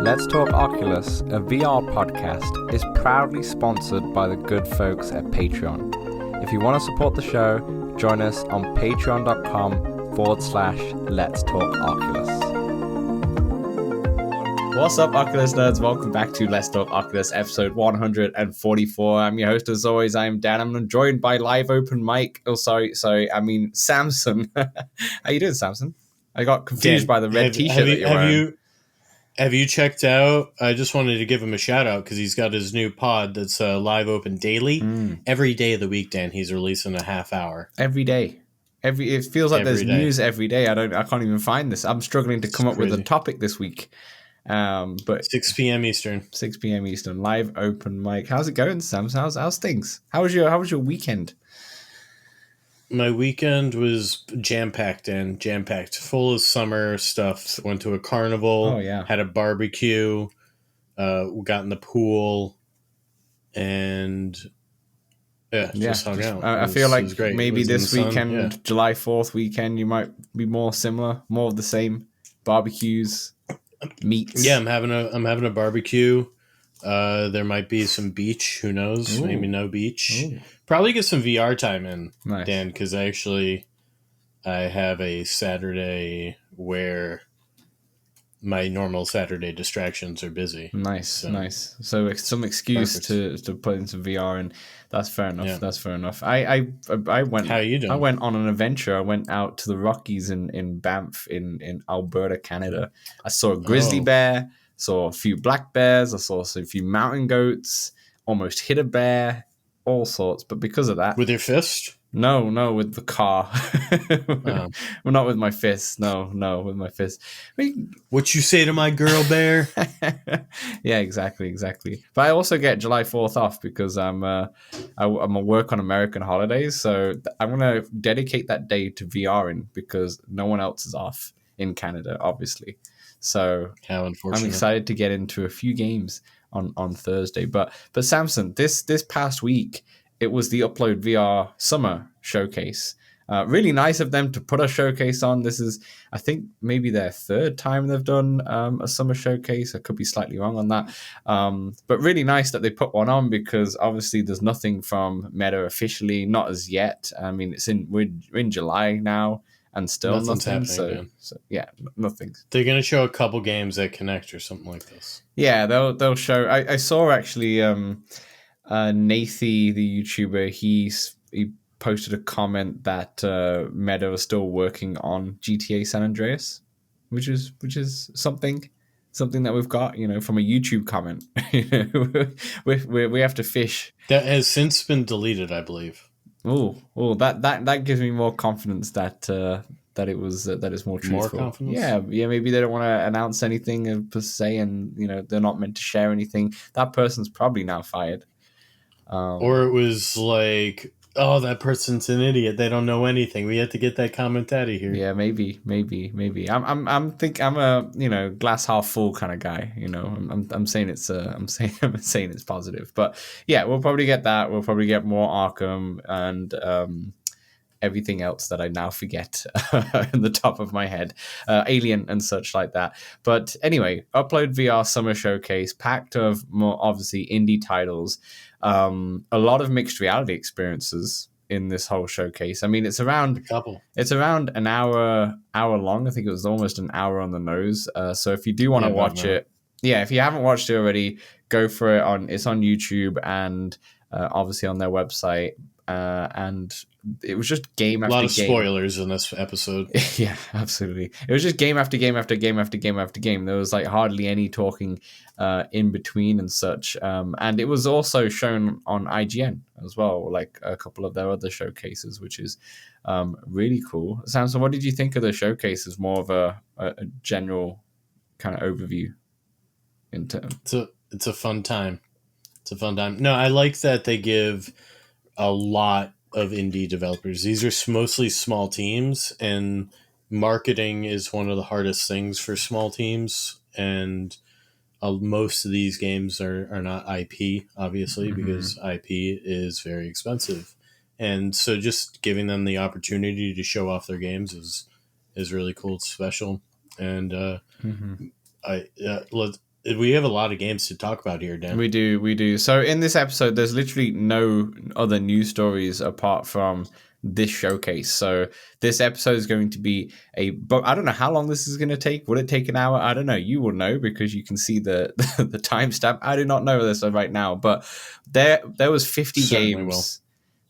Let's Talk Oculus, a VR podcast, is proudly sponsored by the good folks at Patreon. If you want to support the show, join us on patreon.com/Let's Talk Oculus. What's up, Oculus nerds? Welcome back to Let's Talk Oculus, episode 144. I'm your host, as always. I'm Dan. I'm joined by live open mic. Samson. How you doing, Samson? I got confused by the red t-shirt that you're wearing. Have you checked out? I just wanted to give him a shout out because he's got his new pod that's live open daily. Every day of the week, Dan, he's releasing a half hour. Every day. It feels like there's news every day. I can't even find this. I'm struggling to come up with a topic this week. But 6 p.m. Eastern. 6 p.m. Eastern, live open mic. How's it going, Sam? How's things? How was your weekend? My weekend was jam-packed, full of summer stuff. Went to a carnival. Oh, yeah. Had a barbecue. We got in the pool, and just hung out. I feel like maybe this weekend, July 4th weekend, you might be more similar, more of the same. Barbecues, meats. Yeah, I'm having a barbecue. There might be some beach. Who knows? Ooh. Maybe no beach. Ooh. Probably get some VR time in, Nice. Dan, because I have a Saturday where my normal Saturday distractions are busy. Nice. So some excuse to put in some VR, and that's fair enough. Yeah. That's fair enough. I went. How are you doing? I went on an adventure. I went out to the Rockies in Banff in Alberta, Canada. I saw a grizzly bear. Saw a few black bears. I saw a few mountain goats. Almost hit a bear. All sorts. But because of that, with your fist? No, with the car. Well, not with my fist. No, with my fist. What you say to my girl bear? Yeah, exactly. But I also get July 4th off because I'm a work on American holidays, so I'm gonna dedicate that day to VRing because no one else is off in Canada, obviously. So how unfortunate. I'm excited to get into a few games on Thursday. But Samson, this past week, it was the Upload VR Summer Showcase. Really nice of them to put a showcase on. This is, I think, maybe their third time they've done a summer showcase. I could be slightly wrong on that. But really nice that they put one on because obviously there's nothing from Meta officially, not as yet. I mean, we're in July now and still nothing. So yeah, nothing. They're going to show a couple games that connect or something like this. Yeah, they'll show. I saw actually Nathy, the YouTuber, he posted a comment that Meta was still working on GTA San Andreas, which is something that we've got, from a YouTube comment. we have to fish. That has since been deleted, I believe. Oh, that gives me more confidence that it was that it's more truthful. More confidence? Yeah. Maybe they don't want to announce anything per se, and they're not meant to share anything. That person's probably now fired. Or it was like, oh, that person's an idiot. They don't know anything. We have to get that comment out of here. Yeah, maybe. I'm a glass half full kind of guy. I'm saying it's positive. But yeah, we'll probably get that. We'll probably get more Arkham and everything else that I now forget in the top of my head, Alien and such like that. But anyway, Upload VR Summer Showcase, packed of more obviously indie titles, a lot of mixed reality experiences in this whole showcase. I mean, it's around an hour long. I think it was almost an hour on the nose. So if you do want to watch it, if you haven't watched it already, go for it. It's on YouTube and obviously on their website. And it was just game after game. A lot of spoilers in this episode. Yeah, absolutely. It was just game after game after game after game after game. There was like hardly any talking in between and such. And it was also shown on IGN as well, like a couple of their other showcases, which is really cool. Samson, what did you think of the showcases? More of a general kind of overview. It's a fun time. No, I like that they give a lot of indie developers. These are mostly small teams, and marketing is one of the hardest things for small teams. And most of these games are not IP, obviously, because IP is very expensive. And so just giving them the opportunity to show off their games is really cool. It's special. And we have a lot of games to talk about here, Dan. We do. So in this episode, there's literally no other news stories apart from this showcase. So this episode is going to be but I don't know how long this is going to take. Will it take an hour? I don't know. You will know because you can see the the timestamp. I do not know this right now, but there was 50 Certainly games. will.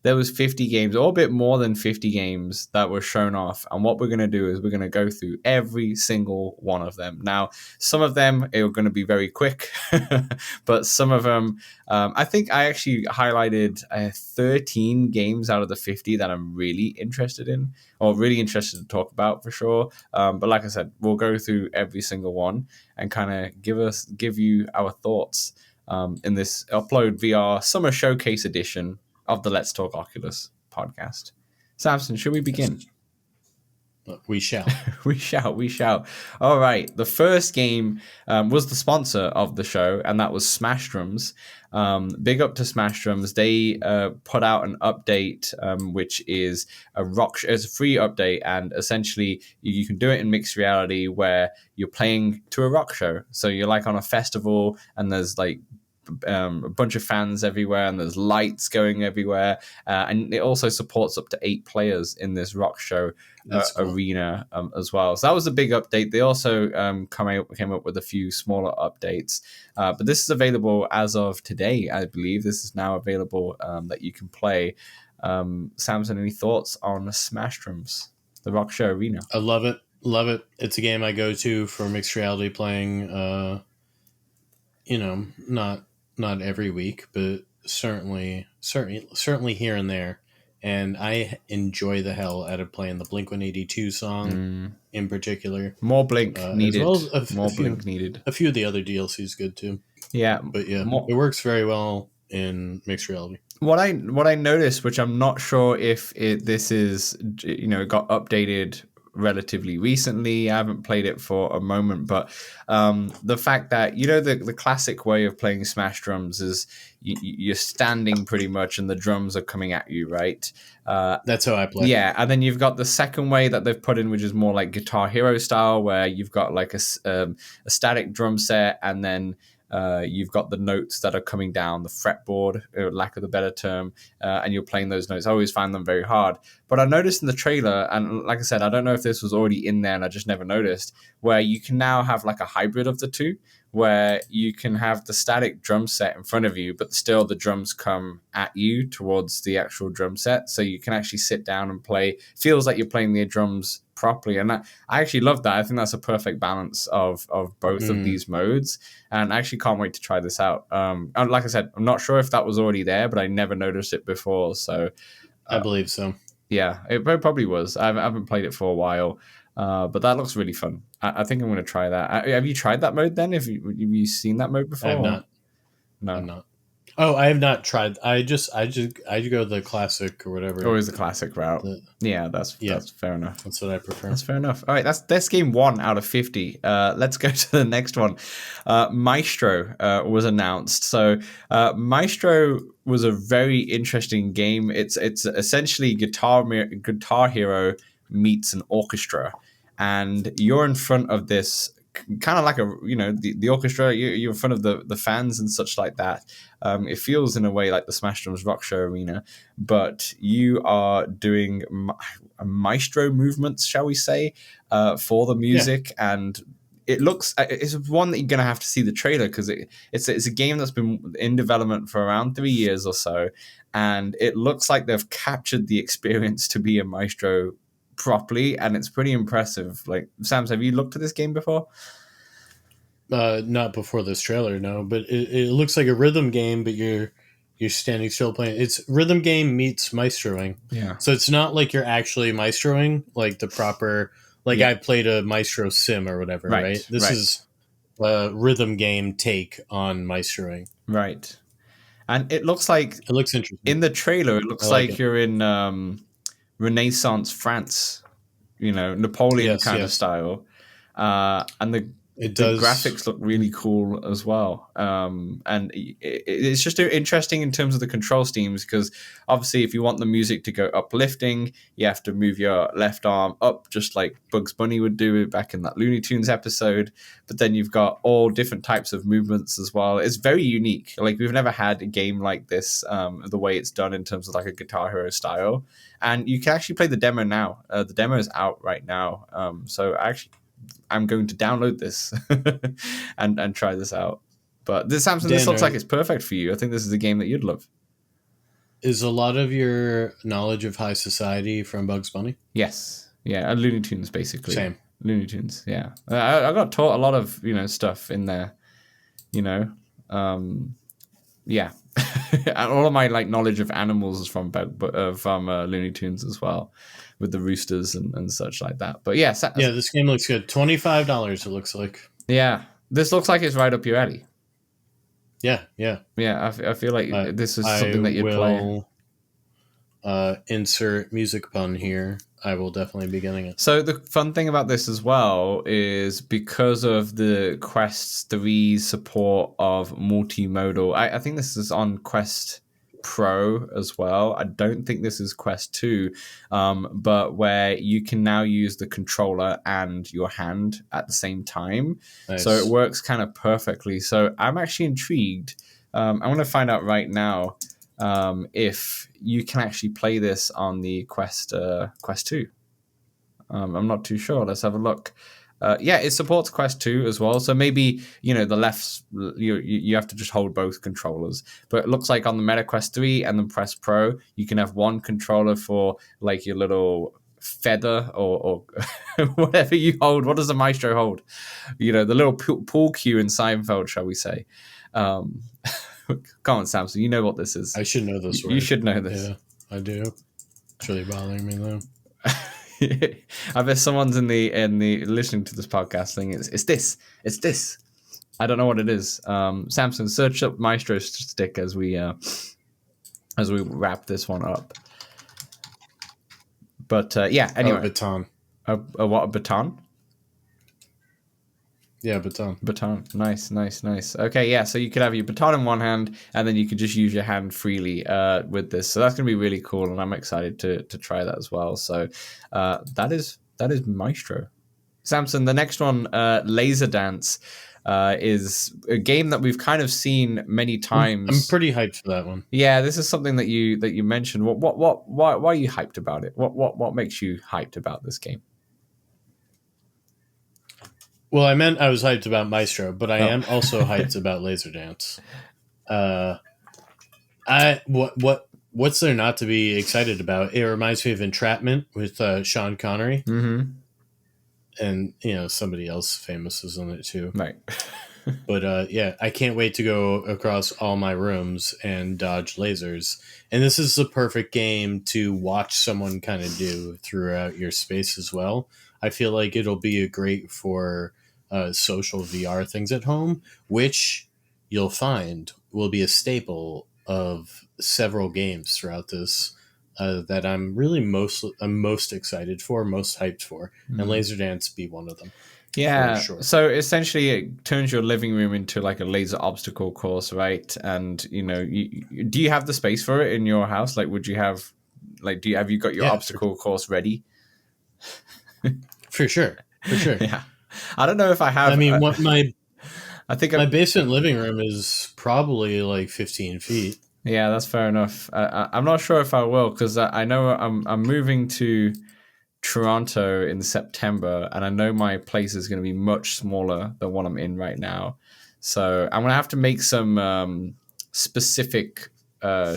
There was 50 games, or a bit more than 50 games that were shown off. And what we're going to do is we're going to go through every single one of them. Now, some of them are going to be very quick, but some of them, I think I actually highlighted 13 games out of the 50 that I'm really interested in, or really interested to talk about for sure. But like I said, we'll go through every single one and kind of give you our thoughts in this Upload VR Summer Showcase Edition of the Let's Talk Oculus podcast. Samson, should we begin? We shall. We shall. All right. The first game was the sponsor of the show, and that was Smashrooms. Big up to Smashrooms. They put out an update, which is it's a free update, and essentially you can do it in mixed reality where you're playing to a rock show. So you're like on a festival, and there's like a bunch of fans everywhere, and there's lights going everywhere, and it also supports up to 8 players in this rock show arena as well. So that was a big update. They also came up with a few smaller updates, but this is available as of today, I believe. This is now available that you can play. Samson, any thoughts on Smashrooms, the rock show arena? I love it. It's a game I go to for mixed reality playing. Not every week, but certainly here and there. And I enjoy the hell out of playing the Blink-182 song in particular. More Blink needed. As well as Blink needed. A few of the other DLCs good too. Yeah, but yeah, it works very well in mixed reality. What I noticed, which I'm not sure if this is got updated relatively recently. I haven't played it for a moment, but the fact that the classic way of playing Smash Drums is you're standing pretty much and the drums are coming at you, right? That's how I play. Yeah, and then you've got the second way that they've put in, which is more like Guitar Hero style, where you've got like a static drum set, and then you've got the notes that are coming down the fretboard, lack of a better term, and you're playing those notes. I always find them very hard. But I noticed in the trailer, and like I said, I don't know if this was already in there and I just never noticed, where you can now have like a hybrid of the two, where you can have the static drum set in front of you, but still the drums come at you towards the actual drum set. So you can actually sit down and play. Feels like you're playing the drums properly. And I actually love that. I think that's a perfect balance of both of these modes. And I actually can't wait to try this out. And like I said, I'm not sure if that was already there, but I never noticed it before. So I believe so. Yeah, it probably was. I haven't played it for a while. But that looks really fun. I think I'm going to try that. Have you tried that mode then? Have you seen that mode before? I have not. No. I'm not. Oh, I have not tried. I just go the classic or whatever. Always the classic route. That's fair enough. That's what I prefer. That's fair enough. All right, that's game 1 out of 50. Let's go to the next one. Maestro was announced. So Maestro was a very interesting game. It's essentially Guitar Hero meets an orchestra, and you're in front of this kind of like the orchestra. You're in front of the fans and such like that. It feels in a way like the Smash Drums Rock Show arena, but you are doing maestro movements, shall we say, for the music. And it looks, it's one that you're going to have to see the trailer, because it's a game that's been in development for around 3 years or so, and it looks like they've captured the experience to be a maestro properly, and it's pretty impressive. Like, Sams, have you looked at this game before? Not before this trailer, no. But it looks like a rhythm game, but you're standing still playing. It's rhythm game meets maestroing. Yeah. So it's not like you're actually maestroing, like the proper. Like I played a Maestro sim or whatever, right? This is a rhythm game take on maestroing. Right. And it looks interesting. In the trailer, it looks like you're in Renaissance France, Napoleon kind of style. And It the does. graphics look really cool as well. And it's just interesting in terms of the control schemes, because obviously if you want the music to go uplifting, you have to move your left arm up just like Bugs Bunny would do back in that Looney Tunes episode. But then you've got all different types of movements as well. It's very unique. Like, we've never had a game like this, the way it's done in terms of like a Guitar Hero style. And you can actually play the demo now. The demo is out right now. So I'm going to download this and try this out. But this, Samson, this looks like it's perfect for you. I think this is a game that you'd love. Is a lot of your knowledge of high society from Bugs Bunny? Yes. Yeah, and Looney Tunes, basically. Same. Looney Tunes, yeah. I got taught a lot of, stuff in there, yeah. And all of my knowledge of animals is from Looney Tunes as well, with the roosters and such like that. But yeah, this game looks good. $25 it looks like. Yeah, this looks like it's right up your alley. Yeah. I feel like this is something that you'd play. Insert music pun here. I will definitely be getting it. So the fun thing about this as well is, because of the Quest 3 support of multimodal, I think this is on Quest Pro as well. I don't think this is Quest 2, but where you can now use the controller and your hand at the same time. Nice. So it works kind of perfectly. So I'm actually intrigued. I'm going to find out right now if you can actually play this on the Quest 2. I'm not too sure. Let's have a look. Yeah, it supports Quest 2 as well. So maybe, the left, you have to just hold both controllers. But it looks like on the Meta Quest 3 and the Quest Pro, you can have one controller for like your little feather or whatever you hold. What does the Maestro hold? The little pool cue in Seinfeld, shall we say. Come on, Samson, you know what this is. I should know this. You should know this. Yeah, I do. It's really bothering me though. I bet someone's in the listening to this podcast thing. It's this. I don't know what it is. Samson, search up Maestro stick as we wrap this one up. But yeah, anyway. Baton. A what? A baton? Yeah, baton. Baton. Nice. Okay, yeah, so you could have your baton in one hand, and then you could just use your hand freely with this. So that's going to be really cool, and I'm excited to try that as well. So that is Maestro. Samson, the next one, Laser Dance, is a game that we've kind of seen many times. I'm pretty hyped for that one. Yeah, this is something that you mentioned. Why are you hyped about it? What makes you hyped about this game? Well, I meant I was hyped about Maestro, but I am also hyped about Laser Dance. What's there not to be excited about? It reminds me of Entrapment with Sean Connery, and somebody else famous is in it too. Right. But yeah, I can't wait to go across all my rooms and dodge lasers. And this is the perfect game to watch someone kind of do throughout your space as well. I feel like it'll be great for social VR things at home, which you'll find will be a staple of several games throughout this that I'm most excited for, most hyped for, and Laser Dance be one of them. Yeah, sure. So essentially it turns your living room into like a laser obstacle course, right? And do you have the space for it in your house? Like, would you have have you got your obstacle course ready? For sure. Yeah. I don't know if I have. I mean, my basement living room is probably like 15 feet. Yeah, that's fair enough. I'm not sure if I will, because I know I'm moving to Toronto in September, and I know my place is going to be much smaller than what I'm in right now. So I'm going to have to make some specific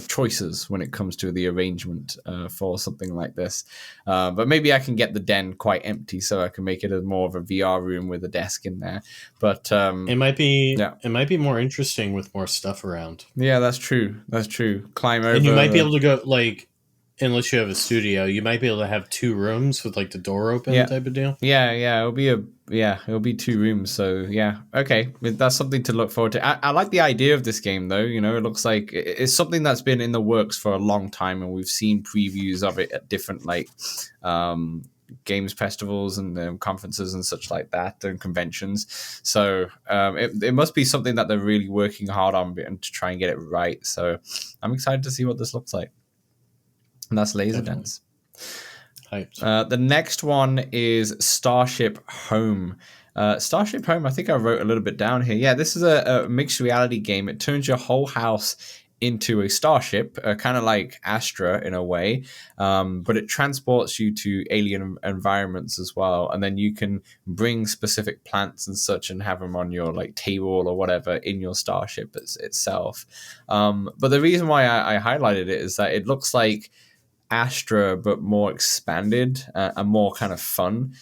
choices when it comes to the arrangement for something like this. But maybe I can get the den quite empty so I can make it more of a VR room with a desk in there. But it might be more interesting with more stuff around. Yeah, that's true. Climb over. And you might be able to go, like, unless you have a studio, you might be able to have two rooms with like the door open type of deal. Yeah, it'll be two rooms. So yeah, okay, that's something to look forward to. I like the idea of this game though. It looks like it's something that's been in the works for a long time, and we've seen previews of it at different games festivals and conferences and such like that, and conventions. So it must be something that they're really working hard on and to try and get it right. So I'm excited to see what this looks like. And that's Laser Dance. Hyped. The next one is Starship Home. Starship Home, I think I wrote a little bit down here. Yeah, this is a mixed reality game. It turns your whole house into a starship, kind of like Astra in a way, but it transports you to alien environments as well, and then you can bring specific plants and such and have them on your like table or whatever in your starship itself. But the reason why I highlighted it is that it looks like Astra, but more expanded and more kind of fun,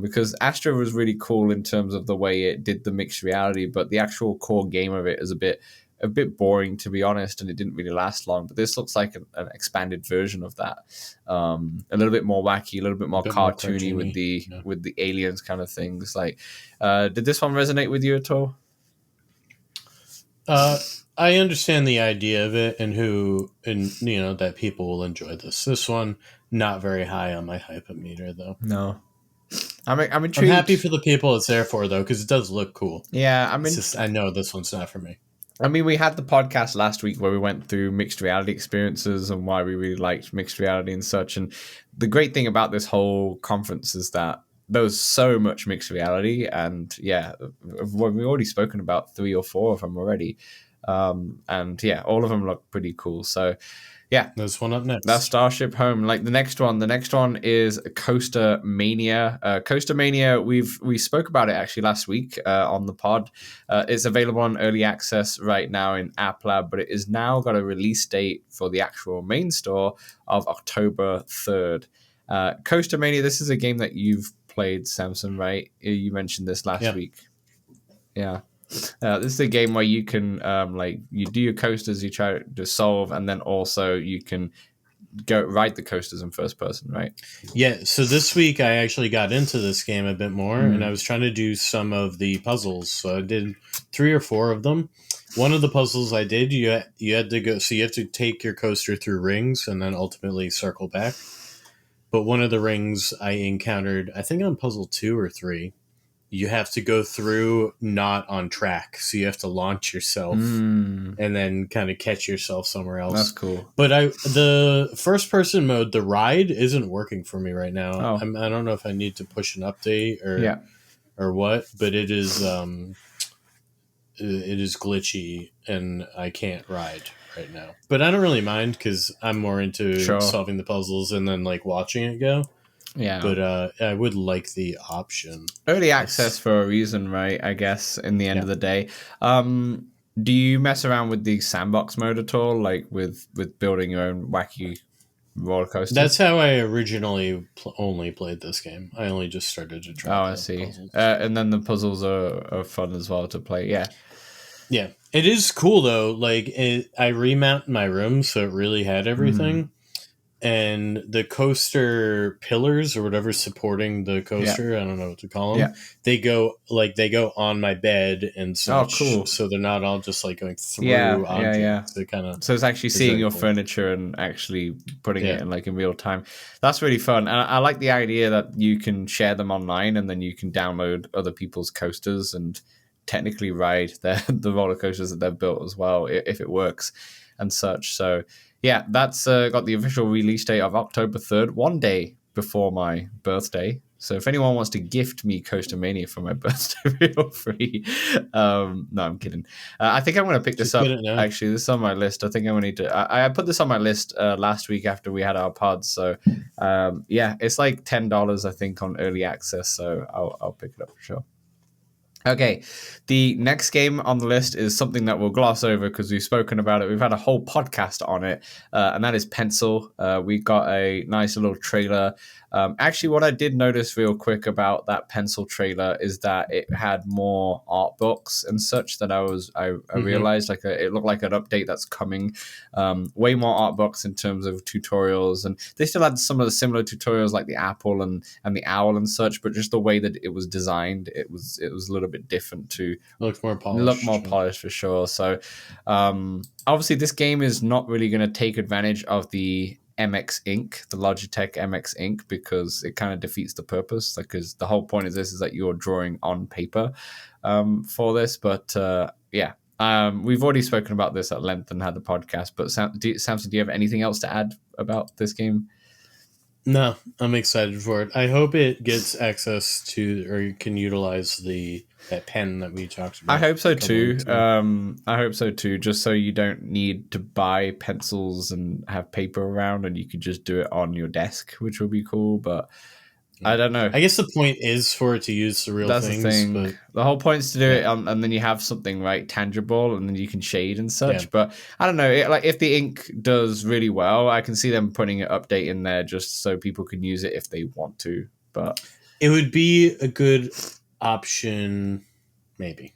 because Astra was really cool in terms of the way it did the mixed reality, but the actual core game of it is a bit boring, to be honest, and it didn't really last long. But this looks like an expanded version of that, a little bit more wacky, a little bit more cartoony with the aliens kind of things. Like, did this one resonate with you at all? I understand the idea of it and that people will enjoy this. This one, not very high on my hype-o-meter, though. No. I'm intrigued. I'm happy for the people it's there for, though, because it does look cool. Yeah, I know this one's not for me. I mean, we had the podcast last week where we went through mixed reality experiences and why we really liked mixed reality and such. And the great thing about this whole conference is that there was so much mixed reality. And yeah, we've already spoken about 3 or 4 of them already. And yeah, all of them look pretty cool. So yeah, there's one up next. That's Starship Home. Like the next one is Coaster Mania. Coaster Mania, we spoke about it actually last week on the pod. It's available on early access right now in App Lab, but it is now got a release date for the actual main store of October 3rd. Coaster Mania, this is a game that you've played, Samson, right? You mentioned this last week. Yeah. This is a game where you can you do your coasters, you try to solve, and then also you can go ride the coasters in first person, right? Yeah, so this week I actually got into this game a bit more, and I was trying to do some of the puzzles. So I did 3 or 4 of them. One of the puzzles I did, you had to go, so you have to take your coaster through rings and then ultimately circle back. But one of the rings I encountered, I think on puzzle 2 or 3, you have to go through not on track. So you have to launch yourself and then kind of catch yourself somewhere else. That's cool. But the first person mode, the ride isn't working for me right now. Oh. I don't know if I need to push an update or what, but it is glitchy and I can't ride right now. But I don't really mind because I'm more into solving the puzzles and then like watching it go. Yeah, but I would like the option. Early access for a reason, right? I guess in the end of the day. Do you mess around with the sandbox mode at all, like with building your own wacky roller coaster? That's how I originally only played this game. I only just started to try. Oh, I see. And then the puzzles are fun as well to play. Yeah. Yeah, it is cool though. Like I remounted my room, so it really had everything. And the coaster pillars or whatever supporting the coaster, I don't know what to call them. Yeah. They go on my bed and such. Oh, cool. So they're not all just like going through objects. So it's actually seeing your furniture and actually putting it in real time. That's really fun. And I like the idea that you can share them online and then you can download other people's coasters and technically ride the roller coasters that they've built as well, if it works and such. So yeah, that's got the official release date of October 3rd, one day before my birthday. So if anyone wants to gift me Coaster Mania for my birthday, feel free. No, I'm kidding. I think I'm going to pick this up. Actually, this is on my list. I think I'm going to need to... I put this on my list last week after we had our pods. So yeah, it's like $10, I think, on early access. So I'll pick it up for sure. Okay, the next game on the list is something that we'll gloss over because we've spoken about it. We've had a whole podcast on it, and that is Pencil. We got a nice little trailer. Actually, what I did notice real quick about that Pencil trailer is that it had more art books and such that I realized it looked like an update that's coming. Way more art books in terms of tutorials, and they still had some of the similar tutorials like the apple and the owl and such, but just the way that it was designed, it was a little bit different to look more polished for sure. So obviously this game is not really going to take advantage of the MX ink, the Logitech MX ink, because it kind of defeats the purpose. Because the whole point of this is that you're drawing on paper for this. But yeah, we've already spoken about this at length and had the podcast. But Samson, do you have anything else to add about this game? No, I'm excited for it. I hope it gets access to, or you can utilize that pen that we talked about. I hope so too. I hope so too. Just so you don't need to buy pencils and have paper around, and you could just do it on your desk, which would be cool. But I don't know. I guess the point is for it to use the real That's things. the thing. But the whole point is to do it, and then you have something right tangible, and then you can shade and such. Yeah. But I don't know. Like if the ink does really well, I can see them putting an update in there just so people can use it if they want to. But it would be a good option. Maybe.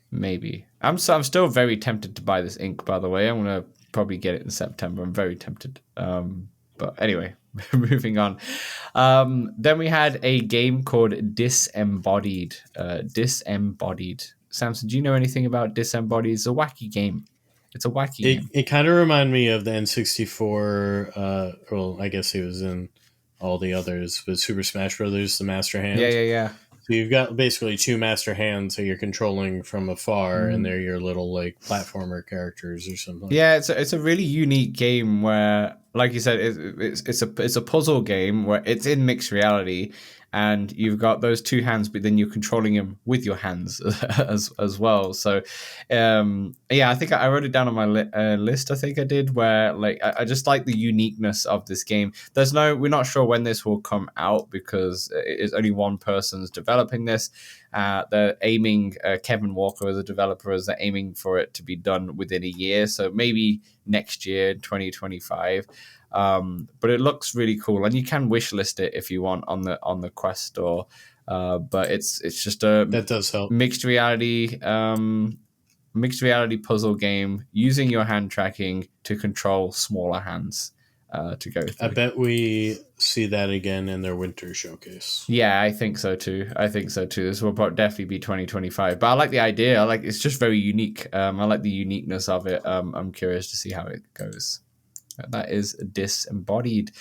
I'm still very tempted to buy this ink. By the way, I'm gonna probably get it in September. I'm very tempted. But anyway, moving on. Then we had a game called Disembodied. Disembodied. Samson, do you know anything about Disembodied? It's a wacky game. Game. It kind of reminded me of the N64. Well, I guess he was in all the others, but Super Smash Brothers, the Master Hand. Yeah. So you've got basically two master hands that you're controlling from afar, and they're your little like platformer characters or something. Yeah, it's a really unique game where, like you said, it's a puzzle game where it's in mixed reality, and you've got those two hands, but then you're controlling them with your hands as well. So, yeah, I think I wrote it down on my list. I think I did, where like I just like the uniqueness of this game. We're not sure when this will come out because it's only one person's developing this. They're aiming, Kevin Walker as a developer, they're aiming for it to be done within a year, so maybe next year, 2025. But it looks really cool, and you can wishlist it if you want on the Quest store. But it's just that does help. mixed reality puzzle game using your hand tracking to control smaller hands to go through. I bet we see that again in their winter showcase. Yeah, I think so too. This will definitely be 2025. But I like the idea. It's just very unique. I like the uniqueness of it. I'm curious to see how it goes. That is Disembodied.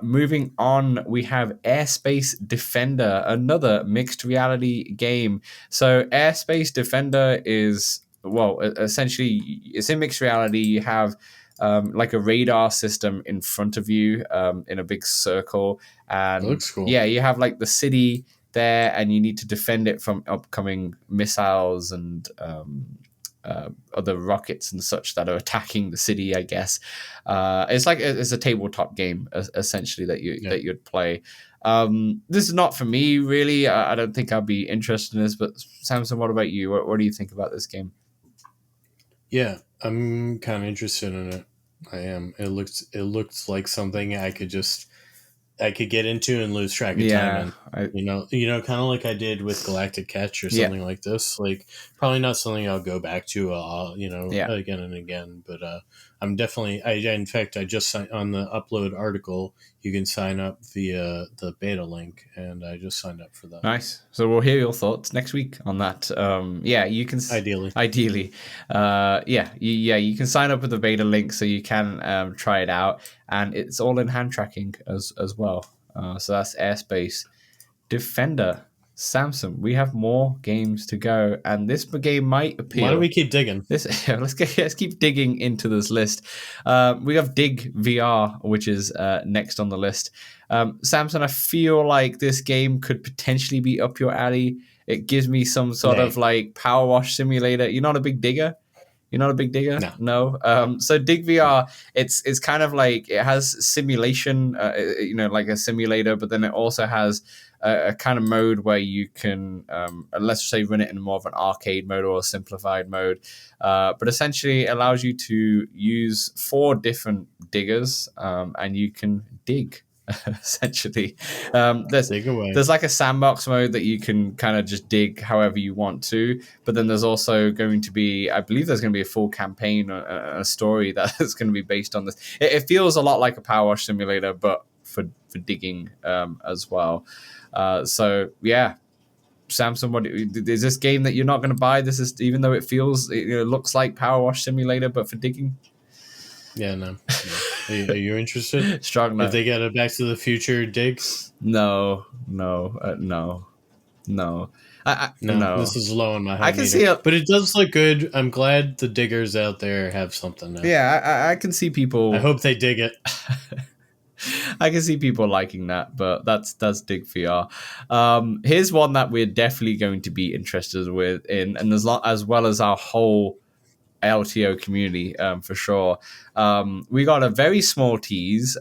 Moving on, we have Airspace Defender, another mixed reality game. So Airspace Defender is, essentially, it's in mixed reality. You have like a radar system in front of you in a big circle. And that looks cool. Yeah, you have like the city there, and you need to defend it from upcoming missiles and other rockets and such that are attacking the city, I guess. It's a tabletop game essentially that you'd play. This is not for me really. I don't think I'll be interested in this, but Samson, what about you? What do you think about this game? Yeah, I'm kind of interested in it. I am. It looks like something I could get into and lose track of time. And, kind of like I did with Galactic Catch or something like this. Like probably not something I'll go back to, again and again. But I'm definitely. In fact, I just signed on the upload article. You can sign up via the beta link, and I just signed up for that. Nice. So we'll hear your thoughts next week on that. You can ideally. You can sign up with the beta link so you can try it out, and it's all in hand tracking as well. So that's Airspace Defender. Samson, we have more games to go, and this game might appeal. Why do we keep digging? Let's keep digging into this list. We have Dig VR, which is next on the list. Samson, I feel like this game could potentially be up your alley. It gives me some sort of like power wash simulator. You're not a big digger? No. So Dig VR, it's kind of like it has simulation, like a simulator, but then it also has a kind of mode where you can, let's say, run it in more of an arcade mode or a simplified mode. But essentially, it allows you to use 4 different diggers, and you can dig. Essentially, there's like a sandbox mode that you can kind of just dig however you want to, but then there's also going to be, I believe there's going to be a full campaign, a story that is going to be based on this. It feels a lot like a power wash simulator, but for digging as well. So yeah, Samson, what is this game that you're not going to buy? This is, even though it looks like power wash simulator, but for digging. Yeah, no. Are you interested? Strong If no. they get a Back to the Future dig? No. No, No. this is low on my I hype can meter. see it. But it does look good. I'm glad the diggers out there have something now. Yeah, I can see I people. hope they dig it. I can see people liking that, but that's Dig VR. Here's one that we're definitely going to be interested with in, and as well as our whole LTO community, for sure. We got a very small tease,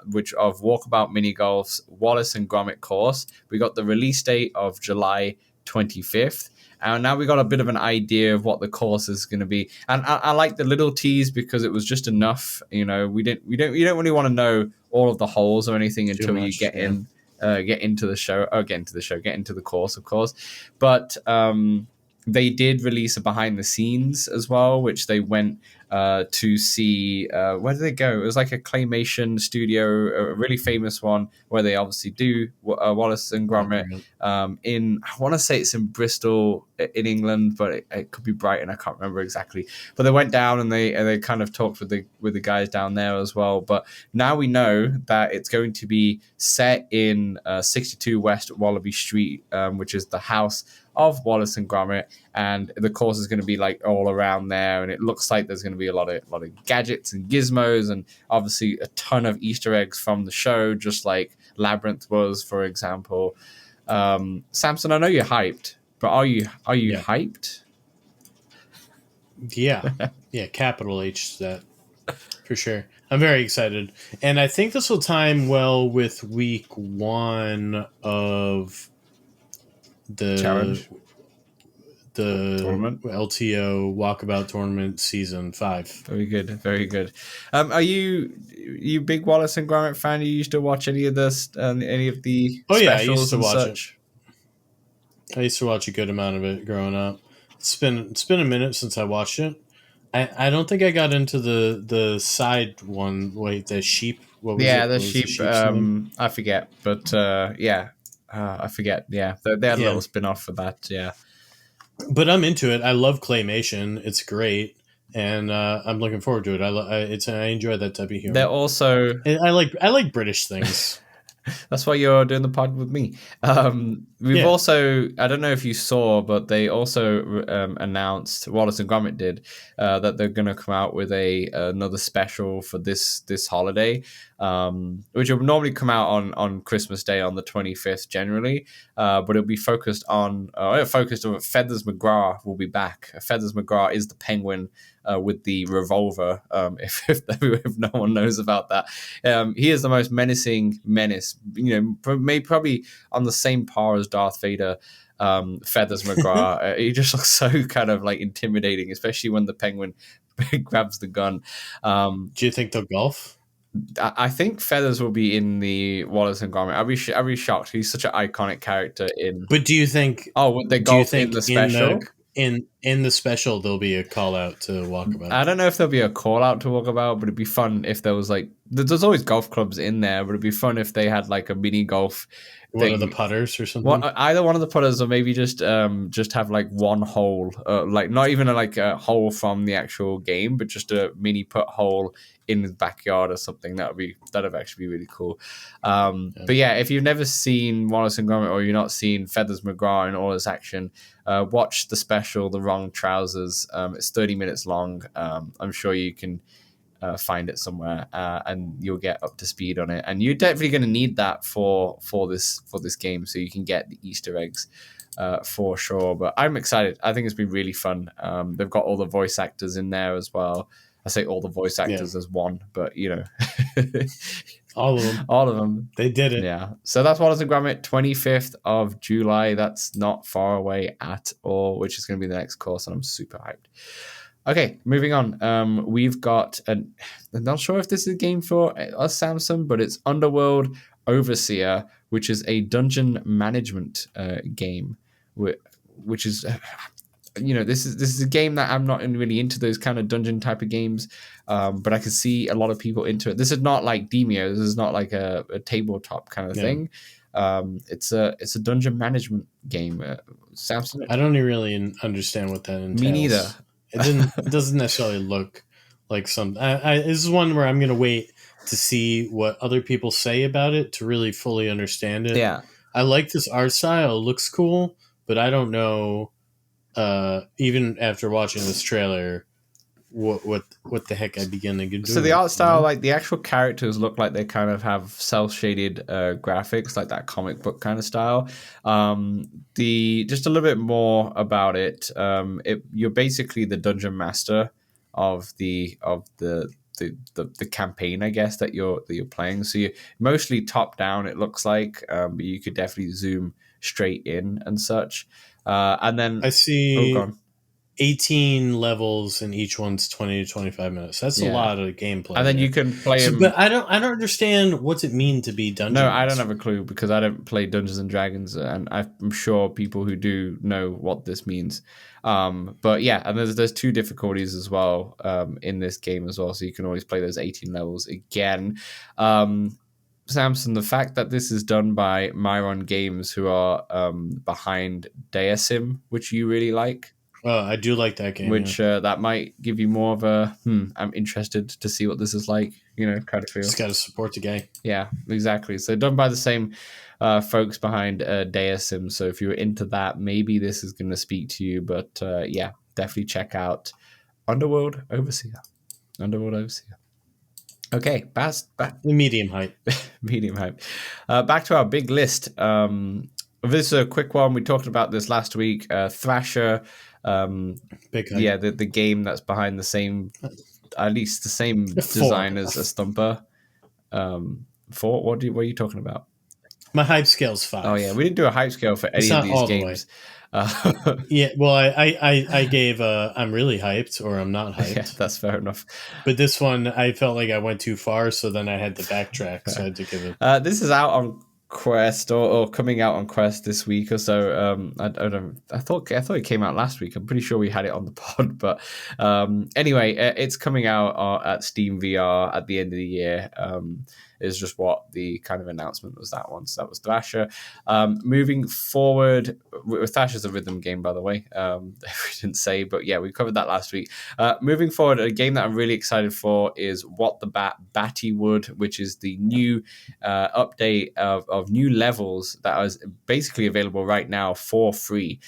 which of Walkabout Mini Golf's Wallace and Gromit course. We got the release date of July 25th. And now we got a bit of an idea of what the course is going to be, and I like the little tease because it was just enough. You know, we don't really want to know all of the holes or anything Too until you much, get yeah. get into the show, get into the course, of course. But they did release a behind the scenes as well, which they went to see. Where did they go? It was like a claymation studio, a really famous one, where they obviously do Wallace and Gromit. In, I want to say it's in Bristol in England, but it could be Brighton. I can't remember exactly. But they went down and they kind of talked with the guys down there as well. But now we know that it's going to be set in 62 West Wallaby Street, which is the house of Wallace and Gromit, and the course is going to be like all around there, and it looks like there's going to be a lot of gadgets and gizmos, and obviously a ton of Easter eggs from the show, just like Labyrinth was, for example. Samson, I know you're hyped, but are you hyped? Yeah, capital H that for sure. I'm very excited, and I think this will time well with week 1 of the Challenge? the Tournament? LTO Walkabout Tournament Season 5. Very good, very good. Are you big Wallace and Gromit fan? You used to watch any of this, any of the Oh yeah, I specials used to and watch such? it. I used to watch a good amount of it growing up. It's been a minute since I watched it. I don't think I got into the side one. Wait, the sheep. What was Yeah, it? the What was sheep. sheep's name? I forget, but yeah, I forget. Yeah, they had a Yeah, little spin off for that. Yeah, but I'm into it. I love claymation. It's great, and I'm looking forward to it. I enjoy that type of they're humor. also. And I like British things. That's why you're doing the pod with me. We've Yeah. also, I don't know if you saw, but they also announced, Wallace and Gromit did, that they're going to come out with another special for this holiday, which will normally come out on Christmas Day on the 25th generally, but it'll be focused on Feathers McGrath will be back. Feathers McGrath is the penguin with the revolver, if no one knows about that. He is the most menacing menace, probably on the same par as Darth Vader. Feathers McGrath, he just looks so kind of like intimidating, especially when the penguin grabs the gun. Do you think they'll golf? I think Feathers will be in the Wallace and Gromit. I'll be shocked. He's such an iconic character in. But do you think? Oh, would they Do you golf in think the special? in the special there'll be a call out to Walkabout? I don't know if there'll be a call out to Walkabout, but it'd be fun if there was like there's always golf clubs in there, but it'd be fun if they had like a mini golf. One of the putters or something? Well, either one of the putters, or maybe just have like one hole, like not even like a hole from the actual game, but just a mini putt hole in the backyard or something. That'd actually be really cool. But yeah, if you've never seen Wallace and Gromit, or you're not seen Feathers McGrath in all this action, watch the special, The Wrong Trousers. It's 30 minutes long. I'm sure you can find it somewhere, and you'll get up to speed on it. And you're definitely going to need that for this game, so you can get the Easter eggs for sure. But I'm excited. I think it's been really fun. They've got all the voice actors in there as well. I say all the voice actors as one, but all of them. All of them. They did it. Yeah. So that's Wallace and Gromit, 25th of July. That's not far away at all, which is going to be the next course, and I'm super hyped. Okay, moving on. We've got I'm not sure if this is a game for us, Samsung, but it's Underworld Overseer, which is a dungeon management game, which is this is a game that I'm not really into those kind of dungeon type of games, but I can see a lot of people into it. This is not like Demio. This is not like a tabletop kind of thing. It's a dungeon management game. Samsung. I don't really understand what that entails. Me neither. It doesn't necessarily look like some. This is one where I'm going to wait to see what other people say about it to really fully understand it. Yeah. I like this art style; it looks cool, but I don't know. Even after watching this trailer, what the heck I begin to do. So the art style, like the actual characters look like they kind of have cel-shaded graphics, like that comic book kind of style. The just a little bit more about it. You're basically the dungeon master of the campaign, I guess, that you're playing. So you're mostly top down. It looks like, but you could definitely zoom straight in and such. And then I see. go on. 18 levels and each one's 20 to 25 minutes. That's a lot of gameplay. And then you can play them. But I don't understand what's it mean to be dungeon. No, I don't have a clue because I don't play Dungeons and Dragons, and I'm sure people who do know what this means. But yeah, and there's 2 difficulties as well in this game as well, so you can always play those 18 levels again. Samson, the fact that this is done by Myron Games, who are behind Deasim, which you really like. I do like that game. Which that might give you more of a I'm interested to see what this is like, kind of feel. Just got to support the game. Yeah, exactly. So done by the same folks behind Deasim. So if you're into that, maybe this is going to speak to you. But yeah, definitely check out Underworld Overseer. Underworld Overseer. Okay, back. Medium hype. Medium hype. Back to our big list. This is a quick one. We talked about this last week. Thrasher. The game that's behind at least the same design as a Stumper. What are you talking about? My hype scale's 5. Oh yeah, we didn't do a hype scale for any of these games. Yeah, well, I gave I'm really hyped or I'm not hyped. Yeah, that's fair enough. But this one, I felt like I went too far, so then I had to backtrack. So I had to give it. This is out on Quest or coming out on Quest this week or so. I thought it came out last week. I'm pretty sure we had it on the pod, but anyway, it's coming out at Steam VR at the end of the year. Is just what the kind of announcement was that one. So that was Thrasher. Moving forward, Thrasher's a rhythm game, by the way. We didn't say, but yeah, we covered that last week. Moving forward, a game that I'm really excited for is What the Battywood, which is the new update of new levels that is basically available right now for free.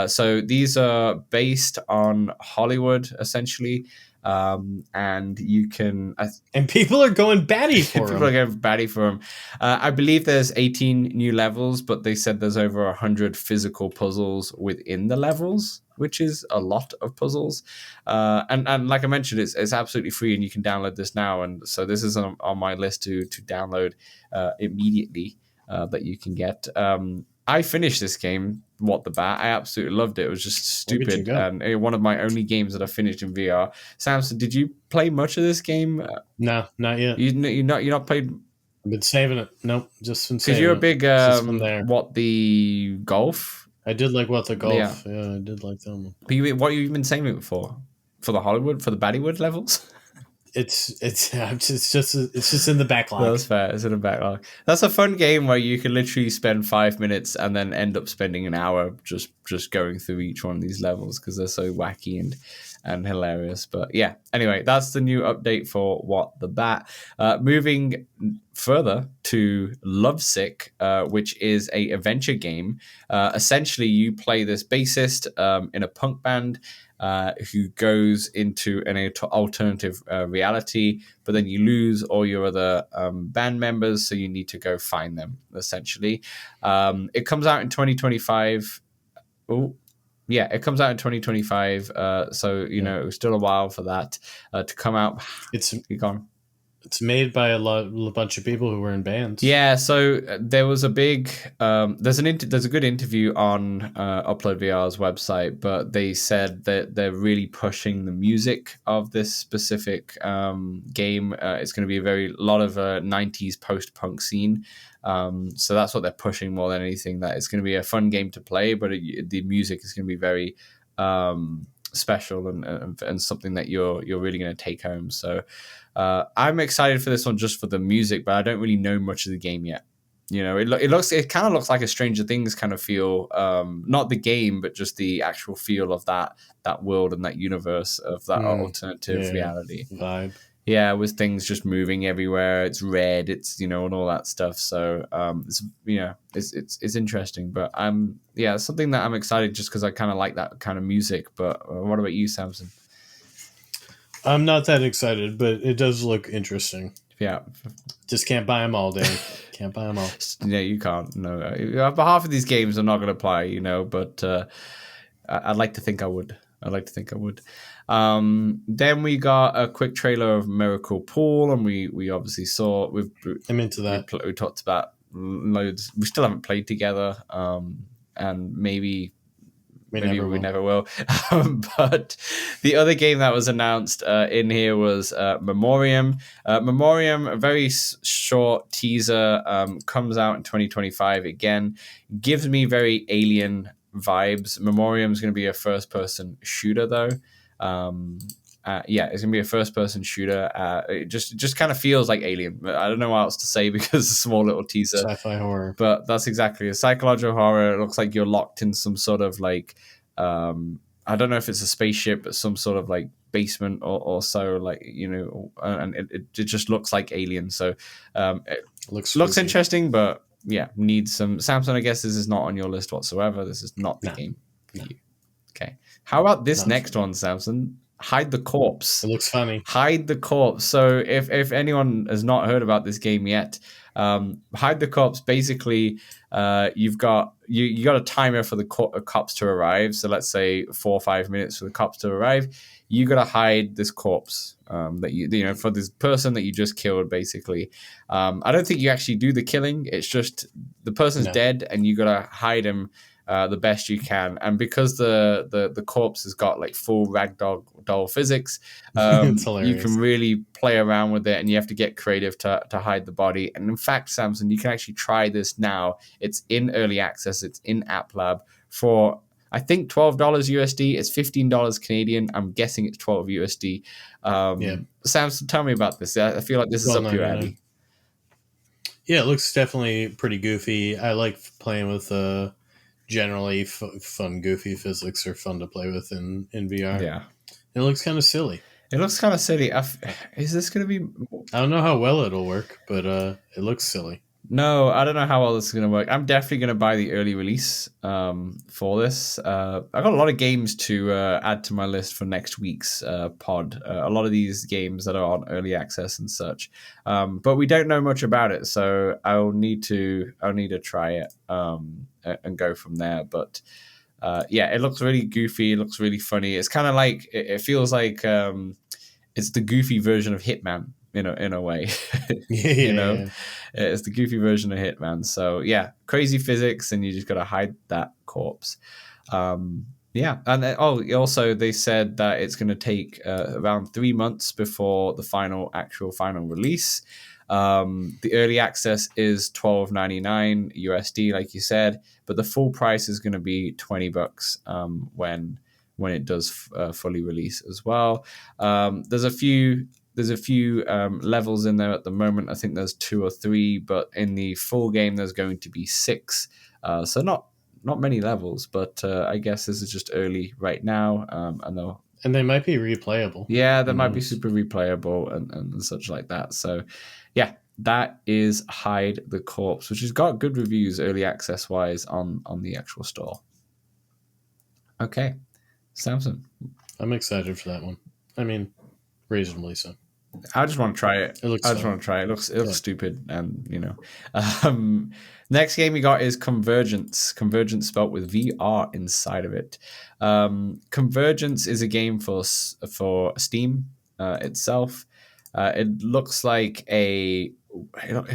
So these are based on Hollywood, essentially. And you can and people are going batty for people are going batty for them. I believe there's 18 new levels, but they said there's over 100 physical puzzles within the levels, which is a lot of puzzles. And like I mentioned, it's absolutely free, and you can download this now. And so this is on my list to download immediately that you can get. I finished this game, What the Bat. I absolutely loved it. It was just stupid, and one of my only games that I finished in VR. Samson, did you play much of this game? No, not yet. You're not played. I've been saving it. Nope, just been saving it. Because you're a big What the Golf. I did like What the Golf. Yeah, I did like that one. But what have you been saving it for? For the Hollywood, for the Battywood levels? It's just in the backlog. That's fair. It's in the backlog. That's a fun game where you can literally spend 5 minutes and then end up spending an hour just going through each one of these levels because they're so wacky and hilarious. But yeah, anyway, that's the new update for What the Bat. Moving further to Lovesick, which is a adventure game. Essentially, you play this bassist in a punk band who goes into an alternative reality, but then you lose all your other band members, so you need to go find them, essentially. It comes out in 2025. Oh, yeah, it comes out in 2025, so, it was still a while for that to come out. It's gone. It's made by a bunch of people who were in bands. Yeah, so there was a big there's a good interview on Upload VR's website, but they said that they're really pushing the music of this specific game. It's going to be a lot of 90s post-punk scene. So that's what they're pushing more than anything. That it's going to be a fun game to play, but the music is going to be very special and something that you're really going to take home. So I'm excited for this one just for the music, but I don't really know much of the game yet. It kind of looks like a Stranger Things kind of feel, not the game, but just the actual feel of that world and that universe of that alternative reality vibe. Yeah, with things just moving everywhere. It's red. It's and all that stuff. So it's it's interesting. But it's something that I'm excited just because I kind of like that kind of music. But what about you, Samson? I'm not that excited, but it does look interesting. Yeah, just can't buy them all, Dan. Can't buy them all. Yeah, you can't. No, but half of these games are not going to play. But I'd like to think I would. Then we got a quick trailer of Miracle Pool, and we obviously saw. I'm into that. We talked about loads. We still haven't played together, and maybe we never will. But the other game that was announced in here was Memoreum. Memoreum, a very short teaser, comes out in 2025. Again, gives me very Alien vibes. Memoreum is going to be a first-person shooter, though. It's gonna be a first-person shooter. It just kind of feels like Alien. I don't know what else to say because it's a small little teaser. Sci-fi horror, but that's exactly a psychological horror. It looks like you're locked in some sort of like I don't know if it's a spaceship, but some sort of like basement or so. Like and it just looks like Alien. So it looks interesting, but needs some. Samson, I guess this is not on your list whatsoever. This is not the game for you. Okay. How about this next one, Samson? Hide the Corpse. It looks funny. Hide the Corpse. So if anyone has not heard about this game yet, Hide the Corpse, basically you've got you got a timer for the cops to arrive. So let's say 4 or 5 minutes for the cops to arrive. You got to hide this corpse that you for this person that you just killed, basically. I don't think you actually do the killing. It's just the person's dead and you got to hide him the best you can. And because the corpse has got like full ragdoll physics, you can really play around with it, and you have to get creative to hide the body. And in fact, Samson, you can actually try this now. It's in early access. It's in App Lab for I think $12 USD. It's $15 Canadian. I'm guessing it's 12 USD. Samson, tell me about this. I feel like this is up your alley. Yeah, it looks definitely pretty goofy. I like playing with generally fun, goofy physics are fun to play with in VR. Yeah. It looks kind of silly. Is this going to be... I don't know how well it'll work, but it looks silly. No, I don't know how well this is going to work. I'm definitely going to buy the early release for this. I've got a lot of games to add to my list for next week's pod. A lot of these games that are on early access and such. But we don't know much about it, so I'll need to try it and go from there. But it looks really goofy. It looks really funny. It's kind of like it feels like it's the goofy version of Hitman. In a way, it's the goofy version of Hitman. So crazy physics, and you just got to hide that corpse. And then, also they said that it's going to take around 3 months before the final release. The early access is $12.99 USD, like you said, but the full price is going to be $20 when it does fully release as well. There's a few levels in there at the moment. I think there's 2 or 3, but in the full game there's going to be 6. So not many levels, but I guess this is just early right now. And they might be replayable. Yeah, they might be super replayable and such like that. So that is Hide the Corpse, which has got good reviews early access wise on the actual store. Okay, Samson. I'm excited for that one. I mean, reasonably so. I just want to try it. It looks stupid, and next game we got is Convergence. Convergence spelt with VR inside of it. Convergence is a game for Steam itself. It looks like it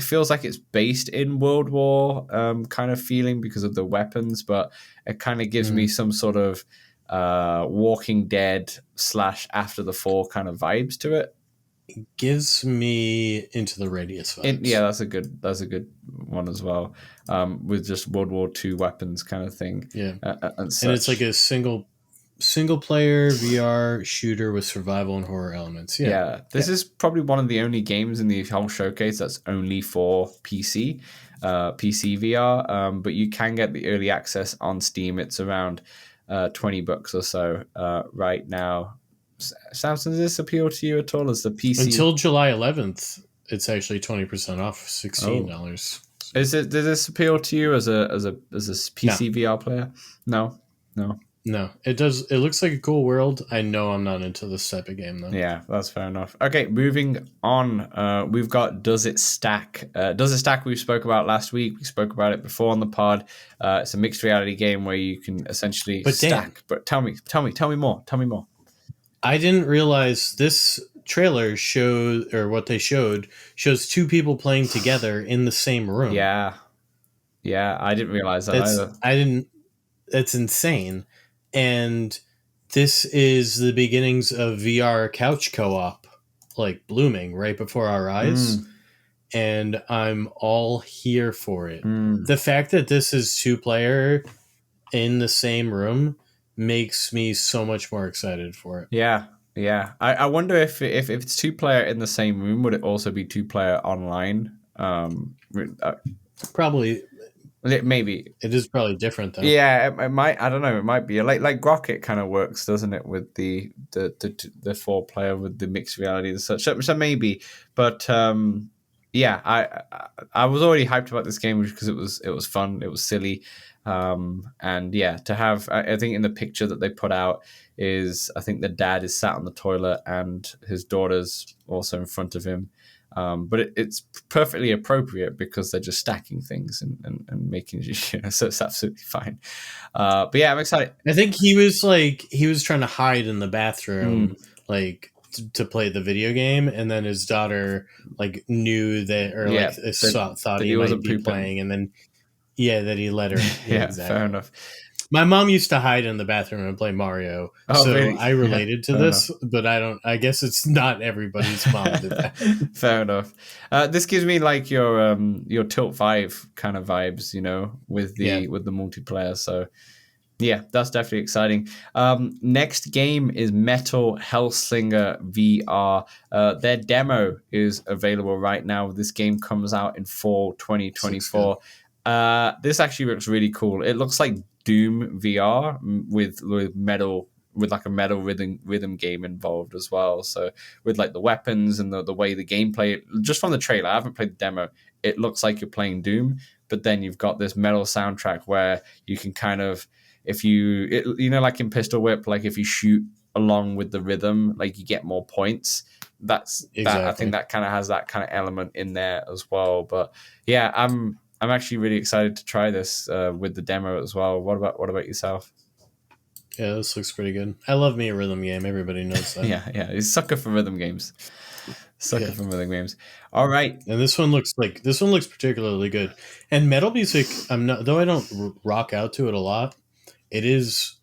feels like it's based in World War kind of feeling because of the weapons, but it kind of gives me some sort of Walking Dead / After the Fall kind of vibes to it. Gives me Into the Radius vibes. That's a good one as well, with just World War II weapons kind of thing. And it's like a single player VR shooter with survival and horror elements. This is probably one of the only games in the whole showcase that's only for PC VR, but you can get the early access on Steam. It's around $20 or so right now. Samson, does this appeal to you at all as the PC? Until July 11th, it's actually 20% off, $16. Does this appeal to you as a PC VR player? No. No, it does. It looks like a cool world. I know I'm not into this type of game though. Yeah, that's fair enough. Okay, moving on. We've got Does It Stack? Does It Stack? We spoke about last week. We spoke about it before on the pod. It's a mixed reality game where you can essentially stack. But tell me more. Tell me more. I didn't realize this trailer showed, or what they showed shows two people playing together in the same room. Yeah, I didn't realize that either. That's insane. And this is the beginnings of VR couch co-op, like blooming right before our eyes. And I'm all here for it. The fact that this is 2-player in the same room makes me so much more excited for it. Yeah. I wonder if it's 2-player in the same room, would it also be 2-player online? Probably. Maybe it is probably different though. Yeah, it might. I don't know. It might be like Rocket kind of works, doesn't it, with the 4-player with the mixed reality and such. So maybe, but yeah, I was already hyped about this game because it was fun, it was silly, and yeah, to have I think in the picture that they put out is I think the dad is sat on the toilet and his daughter's also in front of him. But it's perfectly appropriate because they're just stacking things and making so it's absolutely fine. But yeah, I'm excited. I think he was trying to hide in the bathroom, to play the video game, and then his daughter knew that, or thought he might be playing, and then that he let her. Yeah, exactly. Fair enough. My mom used to hide in the bathroom and play Mario, so really? I related to this, but I guess it's not everybody's mom did that. Fair enough. This gives me like your Tilt 5 kind of vibes, with the multiplayer. So yeah, that's definitely exciting. Next game is Metal Hellslinger VR. Their demo is available right now. This game comes out in fall 2024. This actually looks really cool. It looks like Doom VR with metal, with like a metal rhythm game involved as well. So with like the weapons and the way the gameplay, just from the trailer, I haven't played the demo, it looks like you're playing Doom, but then you've got this metal soundtrack where you can kind of, if like in Pistol Whip, like if you shoot along with the rhythm, like you get more points. I think that kind of has that kind of element in there as well. But yeah, I'm actually really excited to try this with the demo as well. What about yourself? Yeah, this looks pretty good. I love me a rhythm game. Everybody knows that. yeah. He's a sucker for rhythm games. For rhythm games. All right. And this one looks particularly good. And metal music, though I don't rock out to it a lot, it is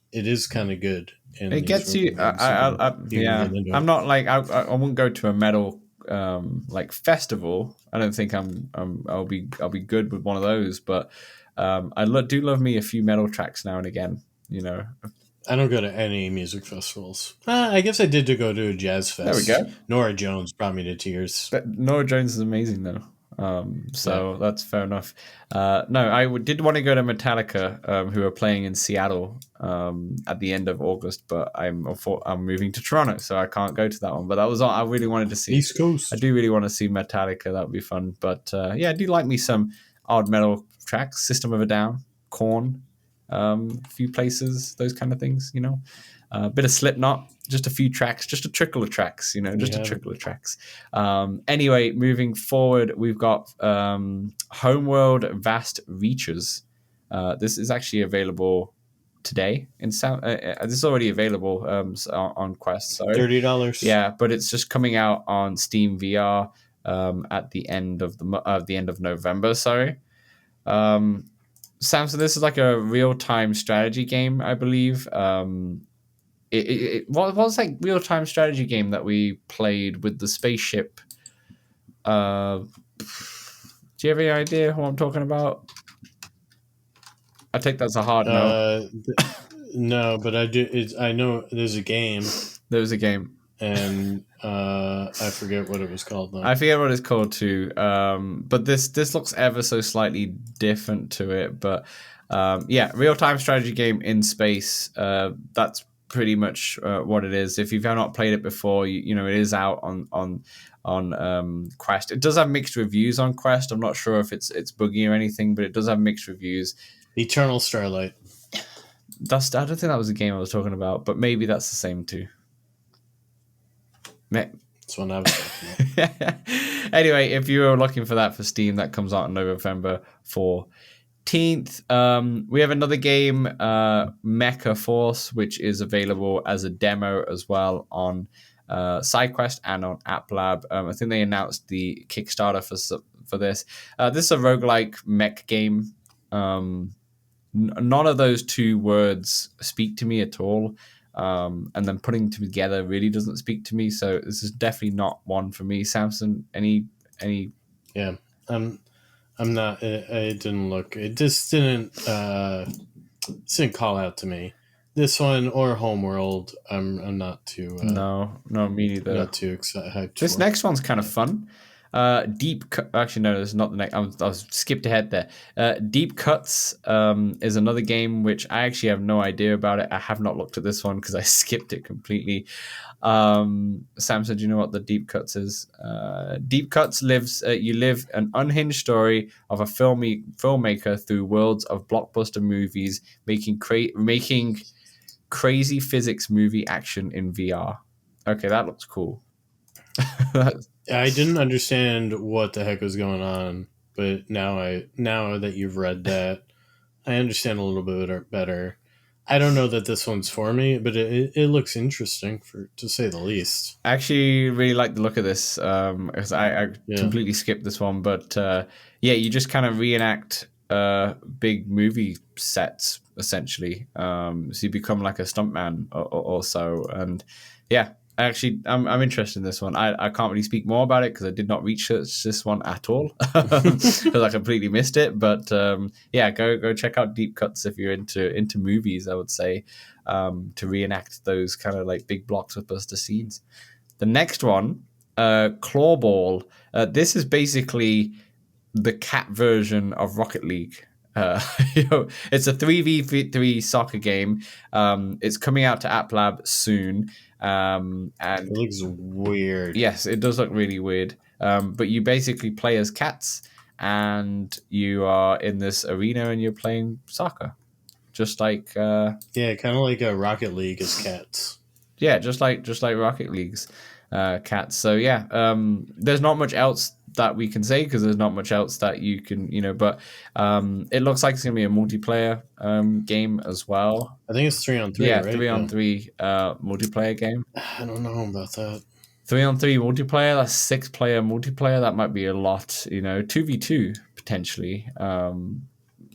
kind of good. It gets you. I'm not like I wouldn't go to a metal festival. I don't think I'll be good with one of those, but I do love me a few metal tracks now and again. I don't go to any music festivals. I guess I did go to a jazz fest. There we go. Nora Jones brought me to tears. But Nora Jones is amazing though. That's fair enough. No, I did want to go to Metallica, who are playing in Seattle at the end of August, but I'm moving to Toronto, so I can't go to that one. But that was all I really wanted to see. East Coast. I do really want to see Metallica. That would be fun. But I do like me some odd metal tracks. System of a Down, Korn, a few places, those kind of things. A bit of Slipknot, just a few tracks, just a trickle of tracks, a trickle of tracks. Anyway, moving forward, we've got HomeWorld Vast Reaches. This is actually available today in Sound. This is already available on Quest. So $30. Yeah, but it's just coming out on Steam VR at the end of November. Sorry. Sam, so this is like a real-time strategy game, I believe. What was like real-time strategy game that we played with the spaceship? Do you have any idea what I'm talking about? I think that's a hard no. No, but I do. I know there's a game. There was a game, and I forget what it was called. Though. I forget what it's called too. But this looks ever so slightly different to it. But real-time strategy game in space. That's pretty much what it is. If you've not played it before, you know it is out on Quest. It does have mixed reviews on Quest. I'm not sure if it's buggy or anything, but it does have mixed reviews. Eternal Starlight. I don't think that was the game I was talking about, but maybe that's the same too. That's what I was talking about. Anyway, if you're looking for that for Steam, that comes out on November 14th. We have another game, Mecha Force, which is available as a demo as well on SideQuest and on App Lab. I think they announced the Kickstarter for this. This is a roguelike mech game. None of those two words speak to me at all. And then putting them together really doesn't speak to me. So this is definitely not one for me. Samson, any? Yeah, I'm not. I didn't look. It just didn't call out to me. This one or HomeWorld, I'm not too. No, me neither. Not too hyped. This next one's kind of fun. Actually, no, this is not the next. I was skipped ahead there. Deep Cuts is another game which I actually have no idea about it. I have not looked at this one because I skipped it completely. Sam said, "Do you know what the Deep Cuts is?" Deep Cuts you live an unhinged story of a filmmaker through worlds of blockbuster movies, making crazy physics movie action in VR. Okay, that looks cool. I didn't understand what the heck was going on, but now that you've read that, I understand a little bit better. I don't know that this one's for me, but it looks interesting, to say the least. I actually really like the look of this because I completely skipped this one, but you just kind of reenact big movie sets essentially. So you become like a stuntman or so, and yeah. Actually, I'm interested in this one. I can't really speak more about it because I did not research this one at all because I completely missed it. But go check out Deep Cuts if you're into movies. I would say to reenact those kind of like big blockbuster scenes. The next one, Clawball. This is basically the cat version of Rocket League. It's a 3v3 soccer game. It's coming out to App Lab soon. And it looks weird. Yes, it does look really weird. But you basically play as cats, and you are in this arena, and you're playing soccer, just like kind of like a Rocket League as cats. Yeah, just like Rocket League's cats. So there's not much else that we can say because there's not much else that you can, but it looks like it's going to be a multiplayer game as well. I think it's 3-on-3, right? 3-on-3 multiplayer game. I don't know about that. 3-on-3 multiplayer, that's 6-player multiplayer. That might be a lot, 2v2 potentially. A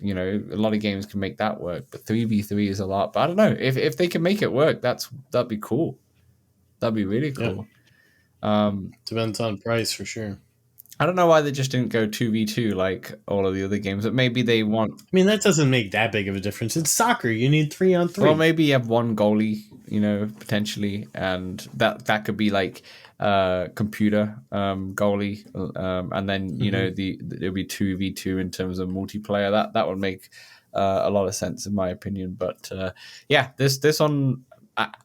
lot of games can make that work, but 3v3 is a lot. But I don't know. If they can make it work, that'd be cool. That'd be really cool. Yeah. Depends on price for sure. I don't know why they just didn't go 2v2 like all of the other games, but maybe they want... I mean, that doesn't make that big of a difference. It's soccer. You need 3-on-3. Well, maybe you have one goalie, potentially, and that could be like computer goalie, and then, it'll be 2v2 in terms of multiplayer. That would make a lot of sense in my opinion. But this one...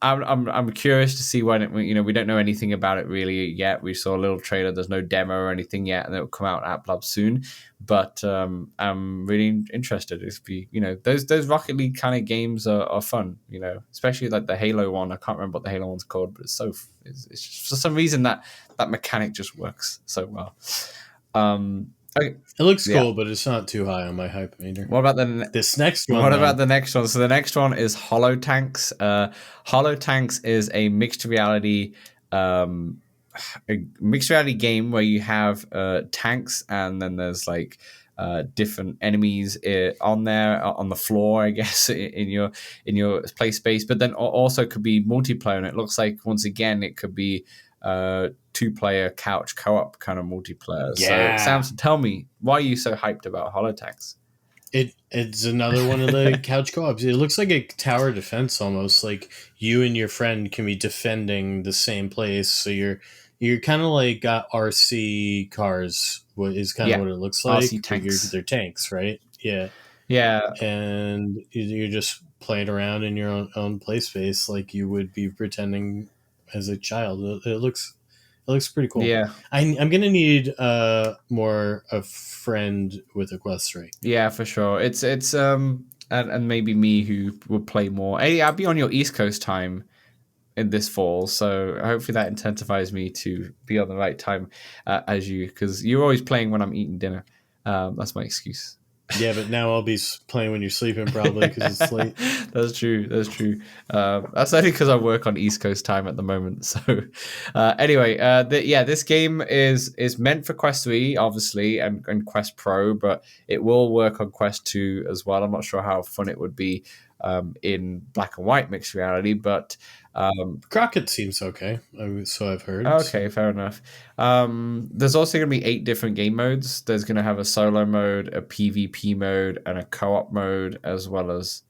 I'm curious to see when we don't know anything about it really yet. We saw a little trailer. There's no demo or anything yet, and it'll come out at App Lab soon. But I'm really interested. Those Rocket League kind of games are fun. Especially like the Halo one. I can't remember what the Halo one's called, but it's just for some reason that mechanic just works so well. Okay. It looks cool, but it's not too high on my hype meter. What about this next one? What about the next one? So the next one is Holotanks. Holotanks is a mixed reality game where you have tanks, and then there's like different enemies on the floor, I guess, in your play space. But then also could be multiplayer, and it looks like once again it could be 2-player couch co-op kind of multiplayer. Yeah. So Samson, tell me, why are you so hyped about Holotanks? It's another one of the couch co-ops. It looks like a tower defense almost. Like you and your friend can be defending the same place. So you're kind of like got RC cars. What is kind of what it looks like. RC tanks. They're tanks, right? Yeah. Yeah. And you're just playing around in your own play space like you would be pretending as a child. It looks pretty cool. Yeah. I'm gonna need more a friend with a Quest 3. Yeah, for sure. It's and maybe me who will play more. Hey, I'll be on your East Coast time in this fall, so hopefully that intensifies me to be on the right time as you, because you're always playing when I'm eating dinner. That's my excuse. Yeah, but now I'll be playing when you're sleeping probably because it's late. That's true. That's only because I work on East Coast time at the moment. So anyway, this game is meant for Quest 3, obviously, and Quest Pro, but it will work on Quest 2 as well. I'm not sure how fun it would be in black and white mixed reality, but Crockett seems okay, so I've heard. Okay, fair enough. There's also going to be 8 different game modes. There's going to have a solo mode, a PvP mode, and a co-op mode, as well as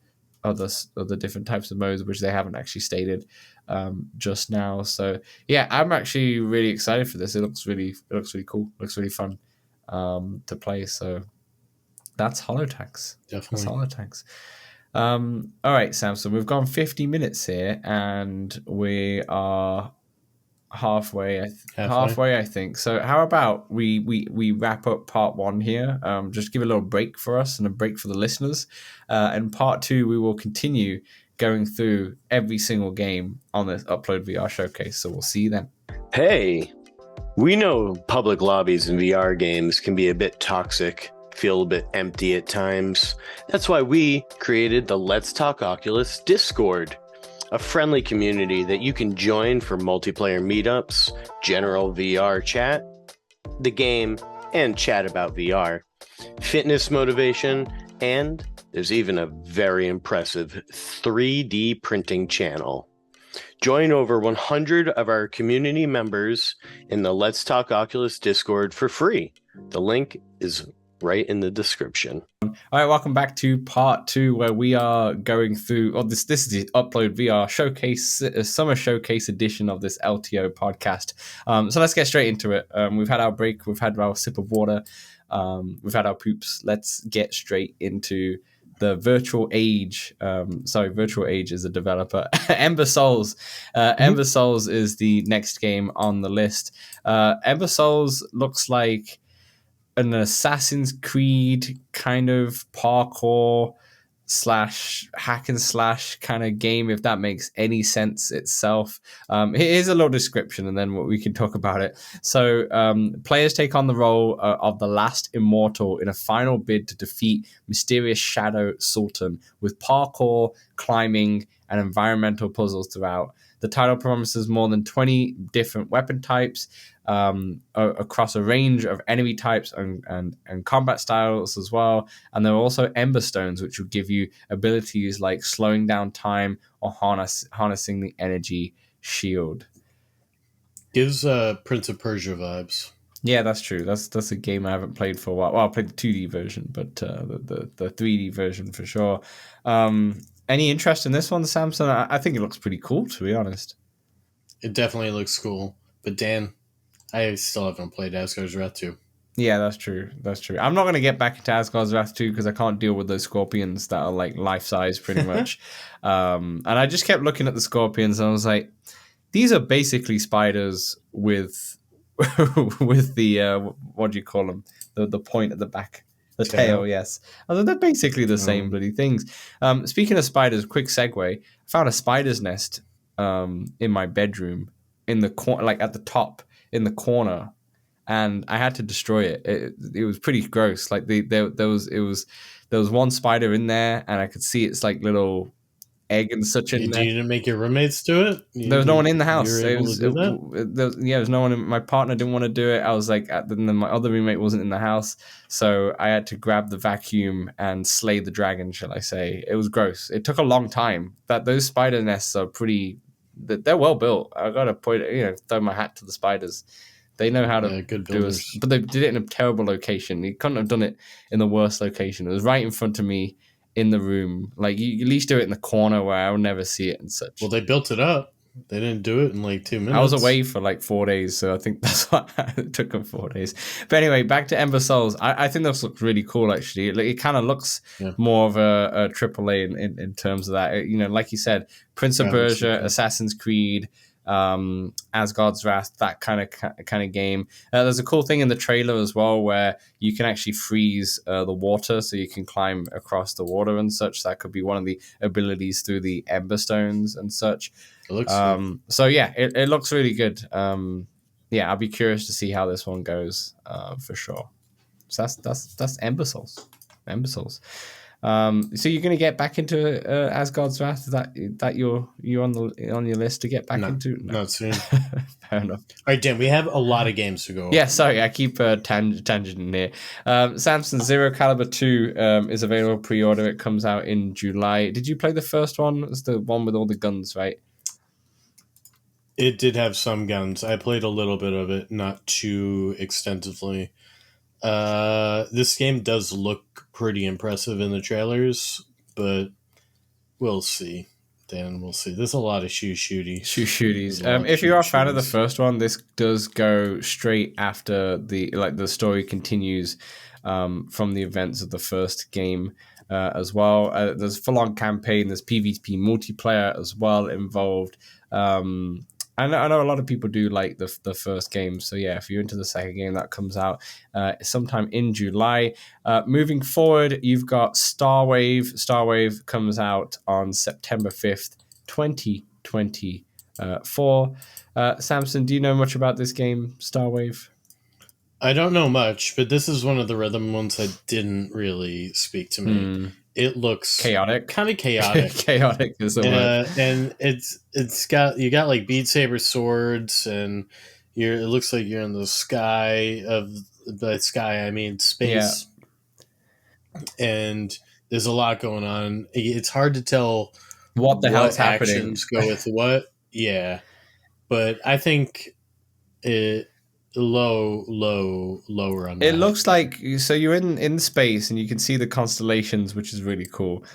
other different types of modes, which they haven't actually stated just now. So yeah, I'm actually really excited for this. It looks really cool. It looks really fun to play. So that's Holotanks. Definitely. That's Holotanks. All right, Samson, we've gone 50 minutes here, and we are halfway, I think. So how about we wrap up part 1 here? Just give a little break for us and a break for the listeners. And part 2, we will continue going through every single game on this Upload VR showcase. So we'll see you then. Hey, we know public lobbies in VR games can be a bit toxic, feel a bit empty at times. That's why we created the Let's Talk Oculus Discord, a friendly community that you can join for multiplayer meetups, general VR chat, the game, and chat about VR, fitness motivation, and there's even a very impressive 3D printing channel. Join over 100 of our community members in the Let's Talk Oculus Discord for free. The link is right in the description. All right, welcome back to part 2, where we are going through. This is the Upload VR showcase, summer showcase edition of this LTO podcast. So let's get straight into it. We've had our break, we've had our sip of water, we've had our poops. Let's get straight into the Virtual Age. Virtual Age is a developer. Ember Souls. Ember Souls is the next game on the list. Ember Souls looks like an Assassin's Creed kind of parkour / hack and slash kind of game, if that makes any sense itself. Here's a little description, and then we can talk about it. So players take on the role of the last immortal in a final bid to defeat mysterious Shadow Sultan with parkour, climbing, and environmental puzzles throughout. The title promises more than 20 different weapon types across a range of enemy types and combat styles as well. And there are also Ember Stones, which will give you abilities like slowing down time or harnessing the energy shield. Gives Prince of Persia vibes. Yeah, that's true. That's a game I haven't played for a while. Well, I played the 2D version, but the 3D version for sure. Any interest in this one, Samson? I think it looks pretty cool, to be honest. It definitely looks cool. But Dan, I still haven't played Asgard's Wrath 2. Yeah, that's true. I'm not going to get back into Asgard's Wrath 2 because I can't deal with those scorpions that are like life-size pretty much. And I just kept looking at the scorpions and I was like, these are basically spiders with with the, what do you call them? The point at the back. The tail, yes. I they're basically the same bloody things. Speaking of spiders, quick segue. I found a spider's nest in my bedroom in the corner, like at the top in the corner, and I had to destroy it. It was pretty gross. Like there was one spider in there, and I could see its like little egg and such in there. You didn't make your roommates do it? There was no one in the house. There was no one. My partner didn't want to do it. I was like, then my other roommate wasn't in the house, so I had to grab the vacuum and slay the dragon. Shall I say? It was gross. It took a long time. Those spider nests are pretty. They're well built. I gotta throw my hat to the spiders. They know how to do it, but they did it in a terrible location. You couldn't have done it in the worst location. It was right in front of me. In the room, like you at least do it in the corner where I would never see it and such. Well, they built it up. They didn't do it in like 2 minutes. I was away for like 4 days, so I think that's why it took them 4 days. But anyway, back to Ember Souls. I think this looks really cool, actually. It kind of looks more of a AAA in terms of that. You know, like you said, Prince of Persia, Assassin's Creed, Asgard's Wrath, that kind of game. There's a cool thing in the trailer as well where you can actually freeze the water, so you can climb across the water and such. That could be one of the abilities through the Ember Stones and such. It looks so yeah, it looks really good. Yeah, I'll be curious to see how this one goes for sure. So that's Ember Souls. Ember Souls. So you're gonna get back into Asgard's Wrath? Is that you're on your list to get back into? No, not soon. Fair enough. All right, Dan, we have a lot of games to go over. Yeah, sorry, I keep tangenting here. Samson Zero Caliber 2 is available pre-order. It comes out in July. Did you play the first one? It's the one with all the guns, right? It did have some guns. I played a little bit of it, not too extensively. This game does look pretty impressive in the trailers, but we'll see. Dan, we'll see. There's a lot of shooties. If you are a fan of the first one, this does go straight after the story continues from the events of the first game as well. There's full-on campaign. There's PvP multiplayer as well involved. I know a lot of people do like the first game, so yeah, if you're into the second game, that comes out sometime in July. Moving forward, you've got Starwave. Starwave comes out on September 5th, 2024. Samson, do you know much about this game, Starwave? I don't know much, but this is one of the rhythm ones that didn't really speak to me. It looks chaotic, kind of chaotic. Chaotic is the word. And you got like Beat Saber swords, and it looks like you're in the sky I mean space. Yeah. And there's a lot going on. It's hard to tell what the hell's happening. Actions go with what. Yeah, but I think it. Lower on that. It looks like so you're in space and you can see the constellations, which is really cool.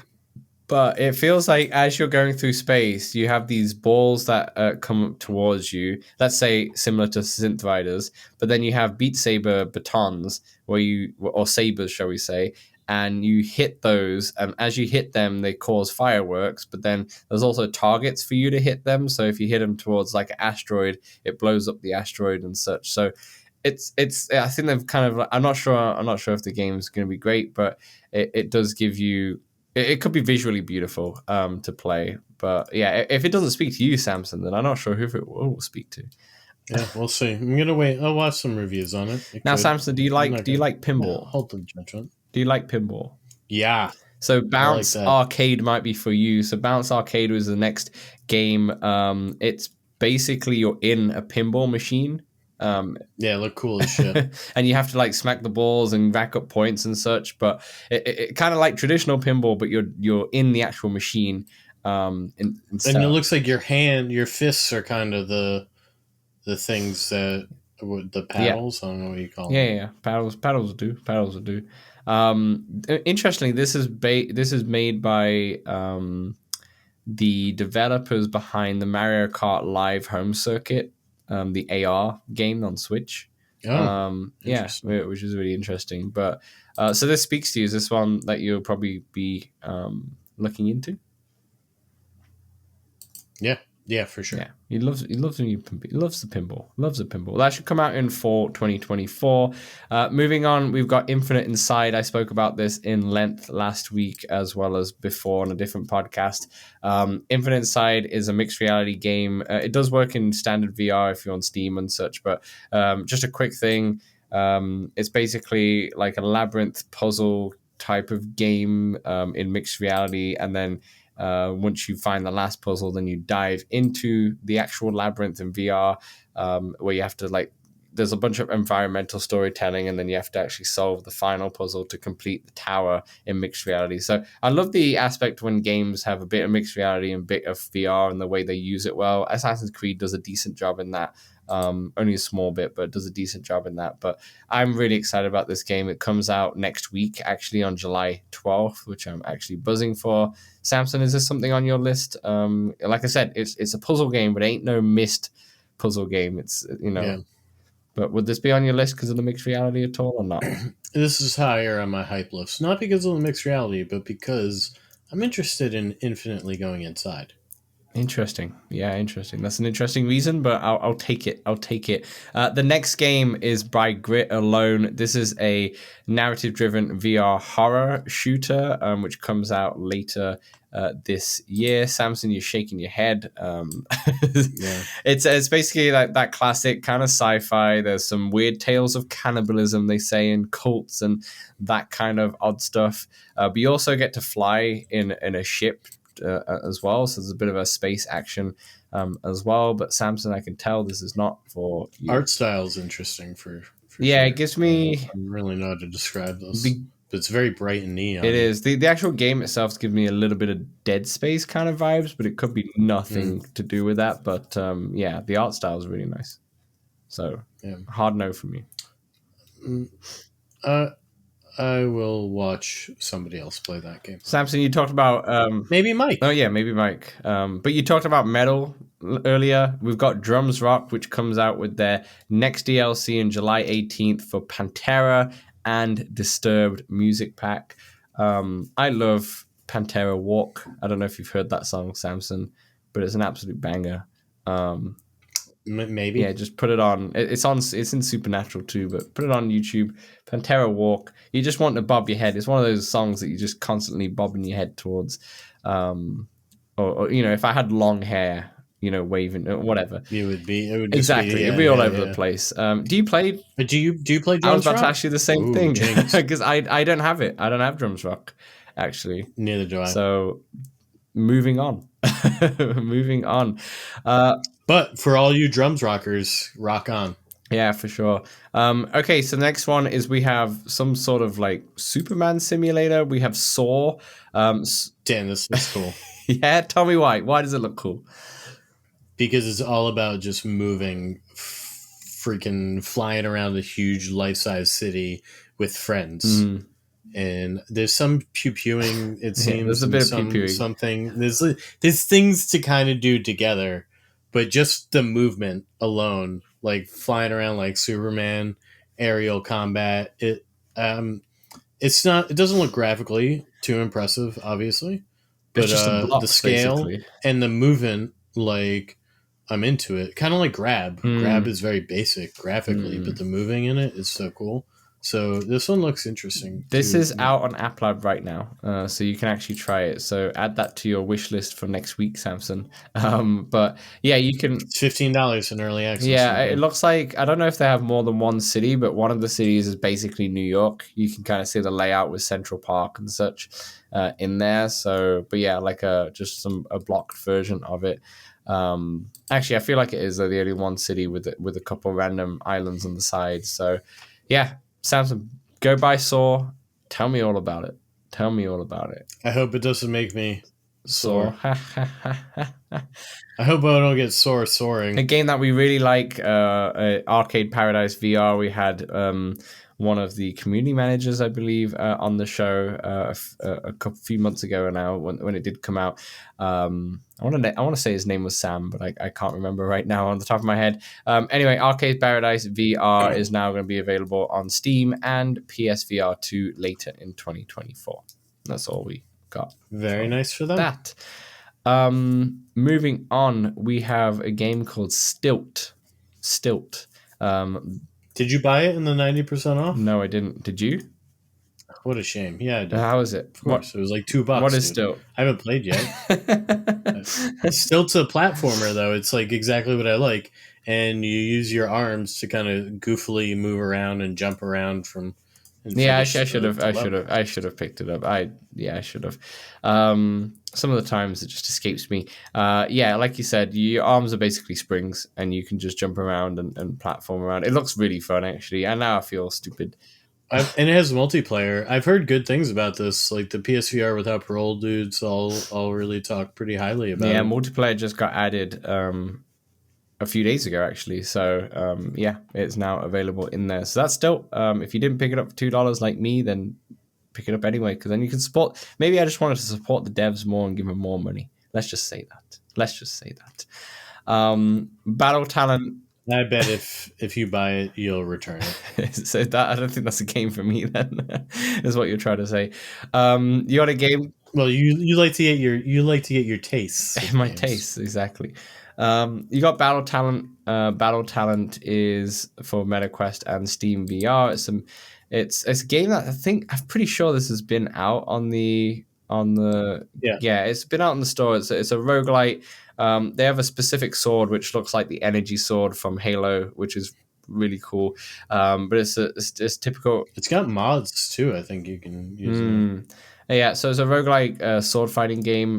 But it feels like as you're going through space, you have these balls that come towards you. Let's say similar to Synth Riders, but then you have Beat Saber batons or sabers, shall we say, and you hit those. As you hit them, they cause fireworks. But then there's also targets for you to hit them. So if you hit them towards like an asteroid, it blows up the asteroid and such. So it's. I think they've kind of. I'm not sure if the game's going to be great, but it does give you. It could be visually beautiful to play. But yeah, if it doesn't speak to you, Samson, then I'm not sure who it will speak to. Yeah, we'll see. I'm gonna wait. I'll watch some reviews on it. Now, Samson, do you like pinball? Hold the judgment. Do you like pinball? Yeah. So Bounce Arcade might be for you. So Bounce Arcade was the next game. It's basically you're in a pinball machine. Yeah, look cool as shit. And you have to like smack the balls and rack up points and such. But it kind of like traditional pinball, but you're in the actual machine. And it looks like your fists are kind of the things that the paddles. Yeah. I don't know what you call them. Yeah. Paddles will do. Interestingly, this is made by the developers behind the Mario Kart Live Home Circuit, the AR game on Switch. Yeah, which is really interesting. But so this speaks to you. Is this one that you'll probably be looking into? Yeah, for sure. Yeah, he loves the pinball. That should come out in fall 2024. Moving on, we've got Infinite Inside. I spoke about this in length last week as well as before on a different podcast. Infinite Inside is a mixed reality game. It does work in standard VR if you're on Steam and such, but just a quick thing. It's basically like a labyrinth puzzle type of game in mixed reality, and then once you find the last puzzle, then you dive into the actual labyrinth in VR, where you have to there's a bunch of environmental storytelling, and then you have to actually solve the final puzzle to complete the tower in mixed reality. So I love the aspect when games have a bit of mixed reality and a bit of VR and the way they use it well. Assassin's Creed does a decent job in that only a small bit, but does a decent job in that. But I'm really excited about this game. It comes out next week, actually on July 12th, which I'm actually buzzing for. Samson, is this something on your list? Like I said, it's a puzzle game, but it ain't no missed puzzle game. It's, Yeah. But would this be on your list because of the mixed reality at all or not? This is higher on my hype list. Not because of the mixed reality, but because I'm interested in infinitely going inside. Interesting. Yeah, interesting. That's an interesting reason, but I'll take it. I'll take it. The next game is By Grit Alone. This is a narrative-driven VR horror shooter, which comes out later this year. Samson, you're shaking your head. Yeah. It's basically like that classic kind of sci-fi. There's some weird tales of cannibalism, they say, and cults and that kind of odd stuff. But you also get to fly in a ship as well, so there's a bit of a space action as well. But Samson, I can tell this is not for you. Art style is interesting for yeah, sure. it gives me. I don't really know how to describe those. But it's very bright and neon. It is. The actual game itself gives me a little bit of Dead Space kind of vibes, but it could be nothing to do with that. But yeah, the art style is really nice. So hard no from you. I will watch somebody else play that game. Samson, you talked about... maybe Mike. Oh, yeah, maybe Mike. But you talked about metal earlier. We've got Drums Rock, which comes out with their next DLC on July 18th for Pantera and Disturbed Music Pack. I love Pantera Walk. I don't know if you've heard that song, Samson, but it's an absolute banger. Maybe. Yeah, just put it on. It's in Supernatural too, but put it on YouTube. Pantera Walk. You just want to bob your head. It's one of those songs that you just constantly bobbing your head towards. Or if I had long hair, waving or whatever. It would be exactly. It'd be all over the place. Do you play? But do you play Drums Rock? I was about to ask you the same thing because Jinx. I don't have it. I don't have Drums Rock, actually. Neither do I. So moving on. Moving on. But for all you drums rockers, rock on. Yeah, for sure. Okay, so the next one is we have some sort of like Superman simulator. We have Soar. Damn, this is cool. Yeah, tell me why. Why does it look cool? Because it's all about just moving, freaking flying around a huge life-size city with friends. And there's some pew-pewing, it seems. There's a bit of pew-pewing. Something. There's things to kind of do together, but just the movement alone, like flying around like Superman, aerial combat. It doesn't look graphically too impressive, obviously, but it's just a block, the scale basically. And the movement, like I'm into it. Kind of like Grab. Grab is very basic graphically, but the moving in it is so cool. So this one looks interesting. This is out on App Lab right now, so you can actually try it. So add that to your wish list for next week, Samson. But yeah, you can. It's $15 in early access. Yeah, it looks like, I don't know if they have more than one city, but one of the cities is basically New York. You can kind of see the layout with Central Park and such in there. So, but yeah, like a blocked version of it. Actually, I feel like it is the only one city with a couple random islands on the side. So yeah. Samson, go buy Soar. Tell me all about it. Tell me all about it. I hope it doesn't make me Soar. I hope I don't get soaring. A game that we really like, Arcade Paradise VR. We had one of the community managers, I believe, on the show a few months ago now when it did come out. I want to say his name was Sam, but I can't remember right now on the top of my head. Anyway, Arcade Paradise VR is now going to be available on Steam and PSVR 2 later in 2024. That's all we got. Very nice for them. That. Moving on, we have a game called Stilt. Did you buy it in the 90% off? No, I didn't. Did you? What a shame. Yeah, I did. How is it? Of course. It was like $2. What is Stilt? I haven't played yet. Stilt's a platformer, though. It's like exactly what I like. And you use your arms to kind of goofily move around and jump around from. Yeah, I should have picked it up. I should have. Some of the times it just escapes me. Yeah, like you said, your arms are basically springs, and you can just jump around and platform around. It looks really fun, actually. And now I feel stupid. And it has multiplayer. I've heard good things about this. Like the PSVR Without Parole dudes all really talk pretty highly about it. Yeah, multiplayer just got added a few days ago, actually. So yeah, it's now available in there. So that's Stilt. If you didn't pick it up for $2 like me, then pick it up anyway, because then you can support. Maybe I just wanted to support the devs more and give them more money. Let's just say that. Battle Talent. I bet if you buy it, you'll return it. So that I don't think that's a game for me. Then is what you're trying to say. You got a game. Well, you like to get your tastes. My games. tastes, exactly. You got Battle Talent. Battle Talent is for MetaQuest and Steam VR. It's a game that I'm pretty sure this has been out on the Yeah. it's been out in the store. It's a roguelite. They have a specific sword which looks like the energy sword from Halo, which is really cool. But it's typical. It's got mods too. I think you can use it. Yeah, so it's a roguelike sword fighting game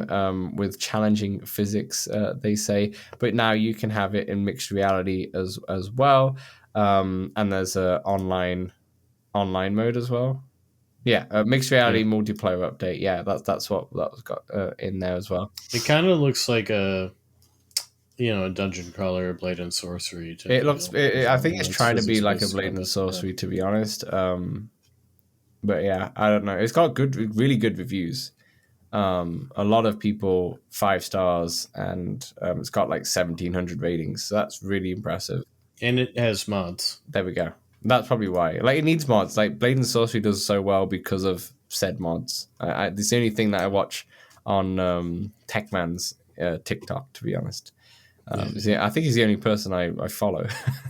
with challenging physics, they say. But now you can have it in mixed reality as well. And there's a online mode as well. Yeah, a mixed reality multiplayer update. Yeah, that's what that was got in there as well. It kind of looks like a dungeon crawler, Blade and Sorcery. It looks. I think it's trying to be like a Blade and Sorcery, to be honest. But yeah, I don't know. It's got really good reviews. A lot of people 5 stars, and it's got like 1,700 ratings. So that's really impressive. And it has mods. There we go. That's probably why. Like, it needs mods. Like, Blade and Sorcery does so well because of said mods. It's the only thing that I watch on Techman's TikTok, to be honest. I think he's the only person I follow.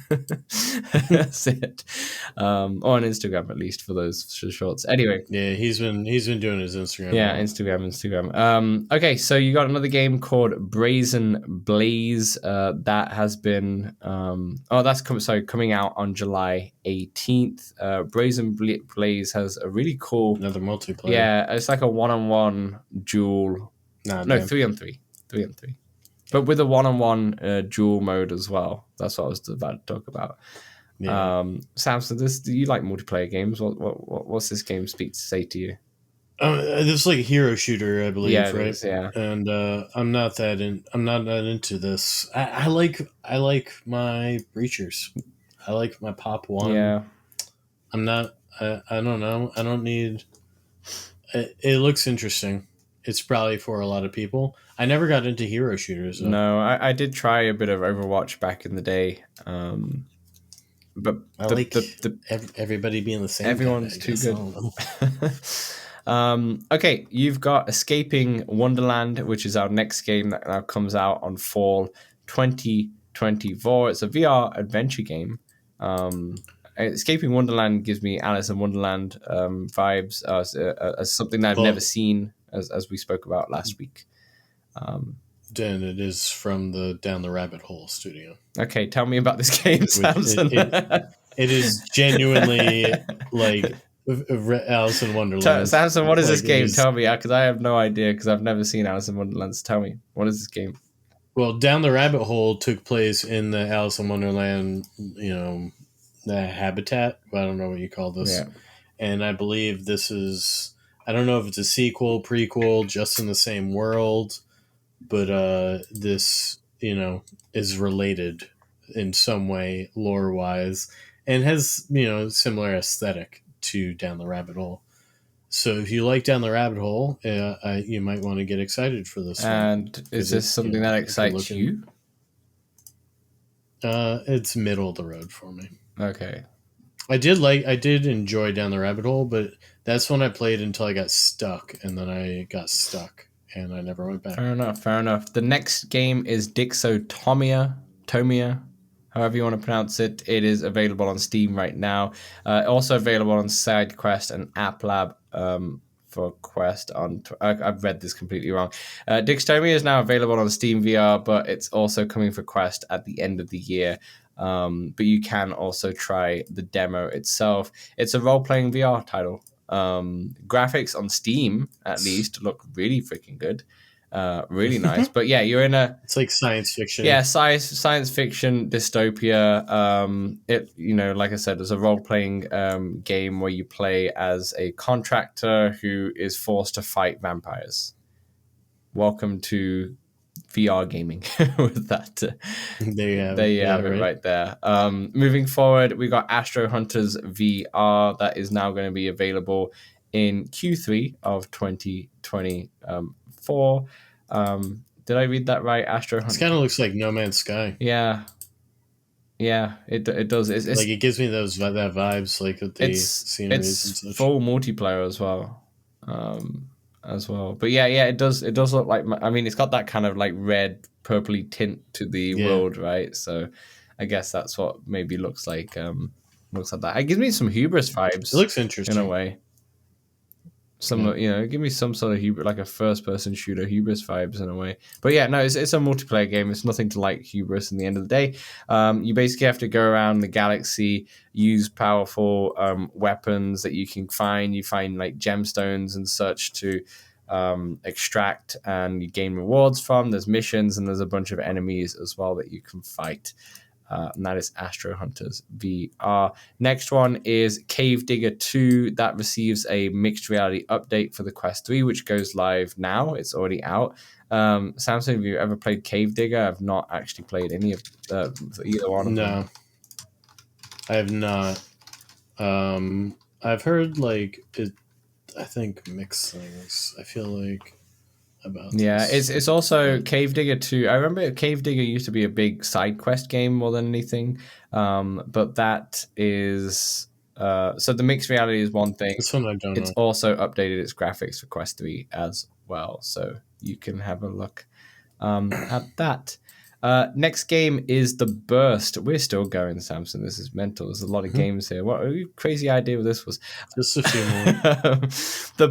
That's it. Or on Instagram, at least, for those shorts. Anyway. Yeah, he's been doing his Instagram. Yeah, Instagram. Okay, so you got another game called Brazen Blaze. That has been coming out on July 18th. Brazen Blaze has a really cool another multiplayer. Yeah, it's like a 1-on-1 duel. No, 3-on-3. 3-on-3. But with a 1-on-1 duel mode as well. That's what I was about to talk about. Yeah. Samson, do you like multiplayer games? What's this game say to you? This is like a hero shooter, I believe, yeah, right? Is, yeah. And I'm not that into this. I like my breachers. I like my pop one. Yeah. I'm not. I don't know. I don't need. It looks interesting. It's probably for a lot of people. I never got into hero shooters, though. No, I did try a bit of Overwatch back in the day. But I like everybody being the same. Everyone's too good. Okay, you've got Escaping Wonderland, which is our next game that now comes out on fall 2024. It's a VR adventure game. Escaping Wonderland gives me Alice in Wonderland vibes as something that I've never seen, as we spoke about last week. Then it is from the Down the Rabbit Hole studio. Okay, tell me about this game, Samson. It is genuinely like Alice in Wonderland. Samson, what is this game? Tell me, because I have no idea, because I've never seen Alice in Wonderland. So tell me, what is this game? Well, Down the Rabbit Hole took place in the Alice in Wonderland, the habitat. I don't know what you call this. Yeah. And I believe this is, I don't know if it's a sequel, prequel, just in the same world, but this, is related in some way, lore-wise, and has, similar aesthetic to Down the Rabbit Hole. So if you like Down the Rabbit Hole, you might want to get excited for this and one. Is this something that excites you? It's middle of the road for me. Okay. I did enjoy Down the Rabbit Hole, but that's when I played until I got stuck, and then I got stuck, and I never went back. Fair enough. The next game is Dixotomia, however you want to pronounce it. It is available on Steam right now. Also available on SideQuest and AppLab for Quest. I've read this completely wrong. Dixotomia is now available on Steam VR, but it's also coming for Quest at the end of the year. But you can also try the demo itself. It's a role-playing VR title. Graphics on Steam, at least, look really freaking good. Really nice. But yeah, you're in it's like science fiction. Yeah, science fiction dystopia. Like I said, it's a role-playing game where you play as a contractor who is forced to fight vampires. Welcome to VR gaming with that. There You have it right there. Moving forward, we got Astro Hunters VR that is now going to be available in Q3 of 2024. Did I read that right? Astro Hunters. It kind of looks like No Man's Sky. Yeah, it does. It's like, it gives me that vibes, like with the sceneries and such. Full multiplayer as well. But yeah, it does look like, I mean, it's got that kind of like red purpley tint to the world, right? So I guess that's what maybe looks like that. It gives me some Hubris vibes. It looks interesting in a way. Give me some sort of hubris, like a first-person shooter Hubris vibes in a way. But yeah, no, it's a multiplayer game. It's nothing to like Hubris. In the end of the day, you basically have to go around the galaxy, use powerful weapons that you can find. You find like gemstones and such to extract, and you gain rewards from. There's missions, and there's a bunch of enemies as well that you can fight. And that is Astro Hunters VR. Next one is Cave Digger 2. That receives a mixed reality update for the Quest 3, which goes live now. It's already out. Samson, have you ever played Cave Digger? I've not actually played any of either one of them. No, I have not. I've heard like it. I think mixed things. I feel like about this. It's also Cave Digger 2. I remember Cave Digger used to be a big side quest game more than anything, but that is so the mixed reality is one thing. This one I don't know. It's also updated its graphics for Quest 3 as well, so you can have a look at that. Next game is The Burst. We're still going, Samson. This is mental. There's a lot of games here. What a crazy idea this was. Just a few more. The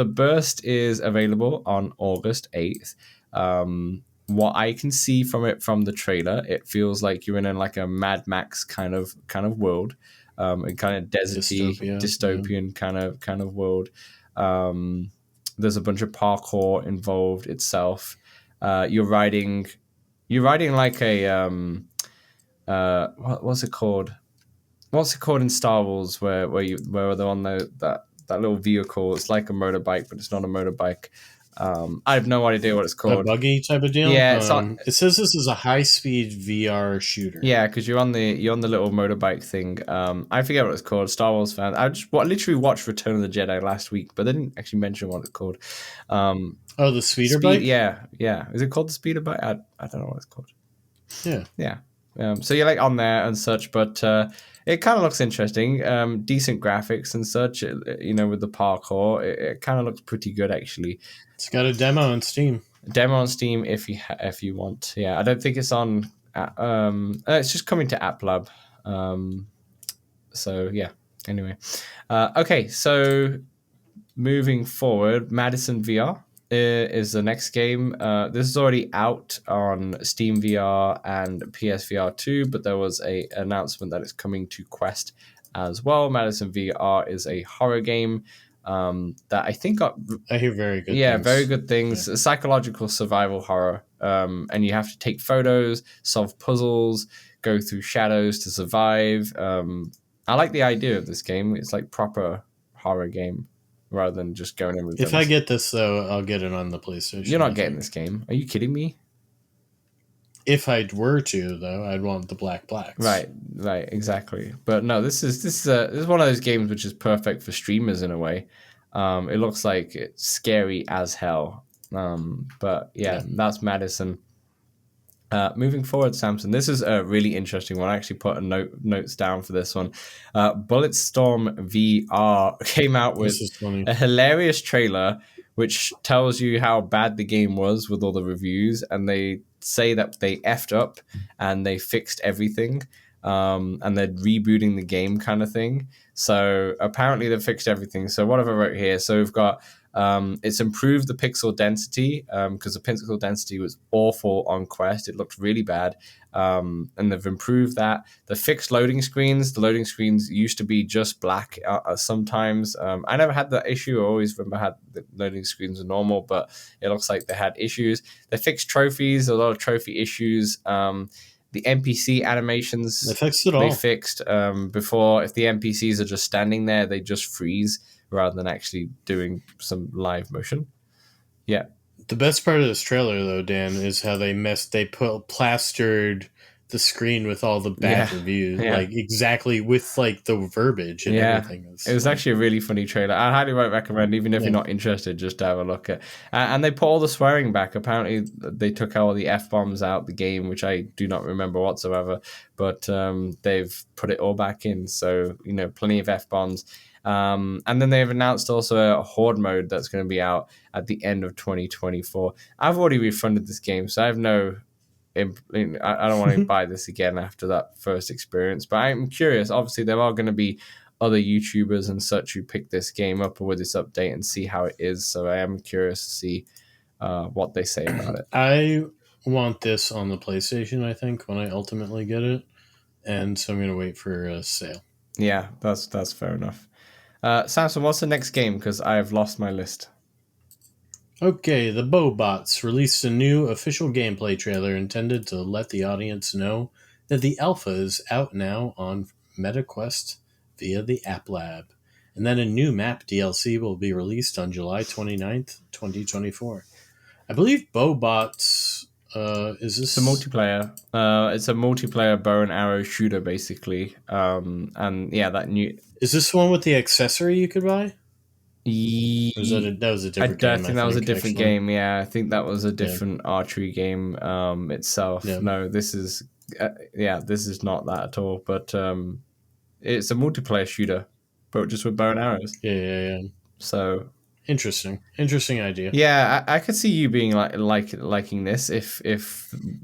Burst is available on August 8th. What I can see from it from the trailer, it feels like you're in like a Mad Max kind of world. A kind of deserty, dystopian kind of world. There's a bunch of parkour involved itself. You're riding like a what's it called? What's it called in Star Wars where they're on that little vehicle? It's like a motorbike, but it's not a motorbike. I have no idea what it's called. A buggy type of deal. Yeah, it says this is a high-speed VR shooter. Yeah, because you're on the little motorbike thing. I forget what it's called. Star Wars fan. I just literally watched Return of the Jedi last week, but they didn't actually mention what it's called. The speeder bike. Yeah. Is it called the speeder bike? I don't know what it's called. Yeah. So you're like on there and such, but it kind of looks interesting. Decent graphics and such. With the parkour, it kind of looks pretty good actually. It's got a demo on Steam. If you want. Yeah, I don't think it's on. It's just coming to App Lab. So yeah. Anyway, okay. So moving forward, Maddison VR is the next game. This is already out on Steam VR and PSVR 2, but there was a announcement that it's coming to Quest as well. Maddison VR is a horror game that I think I hear very good. Yeah, things. Very good things. Yeah. Psychological survival horror, and you have to take photos, solve puzzles, go through shadows to survive. I like the idea of this game. It's like proper horror game, rather than just going in with If I get this, though, I'll get it on the PlayStation. You're not getting this game. Are you kidding me? If I were to, though, I'd want the blacks. Right, exactly. But no, this is one of those games which is perfect for streamers in a way. It looks like it's scary as hell. But yeah, that's Maddison. Moving forward, Samson, this is a really interesting one. I actually put notes down for this one. Bulletstorm VR came out with a hilarious trailer which tells you how bad the game was with all the reviews, and they say that they effed up and they fixed everything, and they're rebooting the game kind of thing. So apparently they've fixed everything. So what have I wrote here? So we've got it's improved the pixel density, because the pixel density was awful on Quest. It looked really bad, and they've improved that. The fixed loading screens. The loading screens used to be just black sometimes. I never had that issue. I always remember had the loading screens were normal, but it looks like they had issues. They fixed trophies. A lot of trophy issues. The NPC animations. They fixed it all. They fixed before. If the NPCs are just standing there, they just freeze rather than actually doing some live motion. Yeah. The best part of this trailer, though, Dan, is how they plastered the screen with all the bad reviews, like exactly with like the verbiage and everything. It was actually a really funny trailer. I highly recommend, even if you're not interested, just to have a look at. And they put all the swearing back. Apparently, they took all the F-bombs out the game, which I do not remember whatsoever. But they've put it all back in, so plenty of F-bombs. And then they've announced also a Horde mode that's going to be out at the end of 2024. I've already refunded this game, so I have no. I don't want to buy this again after that first experience, but I'm curious. Obviously, there are going to be other YouTubers and such who pick this game up with this update and see how it is. So I am curious to see what they say about it. I want this on the PlayStation, I think, when I ultimately get it, and so I'm going to wait for a sale. Yeah, that's fair enough. Samson, what's the next game? Because I've lost my list. Okay, the Bobots released a new official gameplay trailer intended to let the audience know that the alpha is out now on MetaQuest via the App Lab, and then a new map DLC will be released on July 29th, 2024. I believe Bobots is this a multiplayer? It's a multiplayer bow and arrow shooter, basically. And yeah, that new. Is this the one with the accessory you could buy? Or was that was a different game? I think that was a different game. Yeah, I think that was a different archery game itself. Yeah. No, this is this is not that at all. But it's a multiplayer shooter, but just with bow and arrows. Yeah. So interesting idea. Yeah, I could see you being liking this if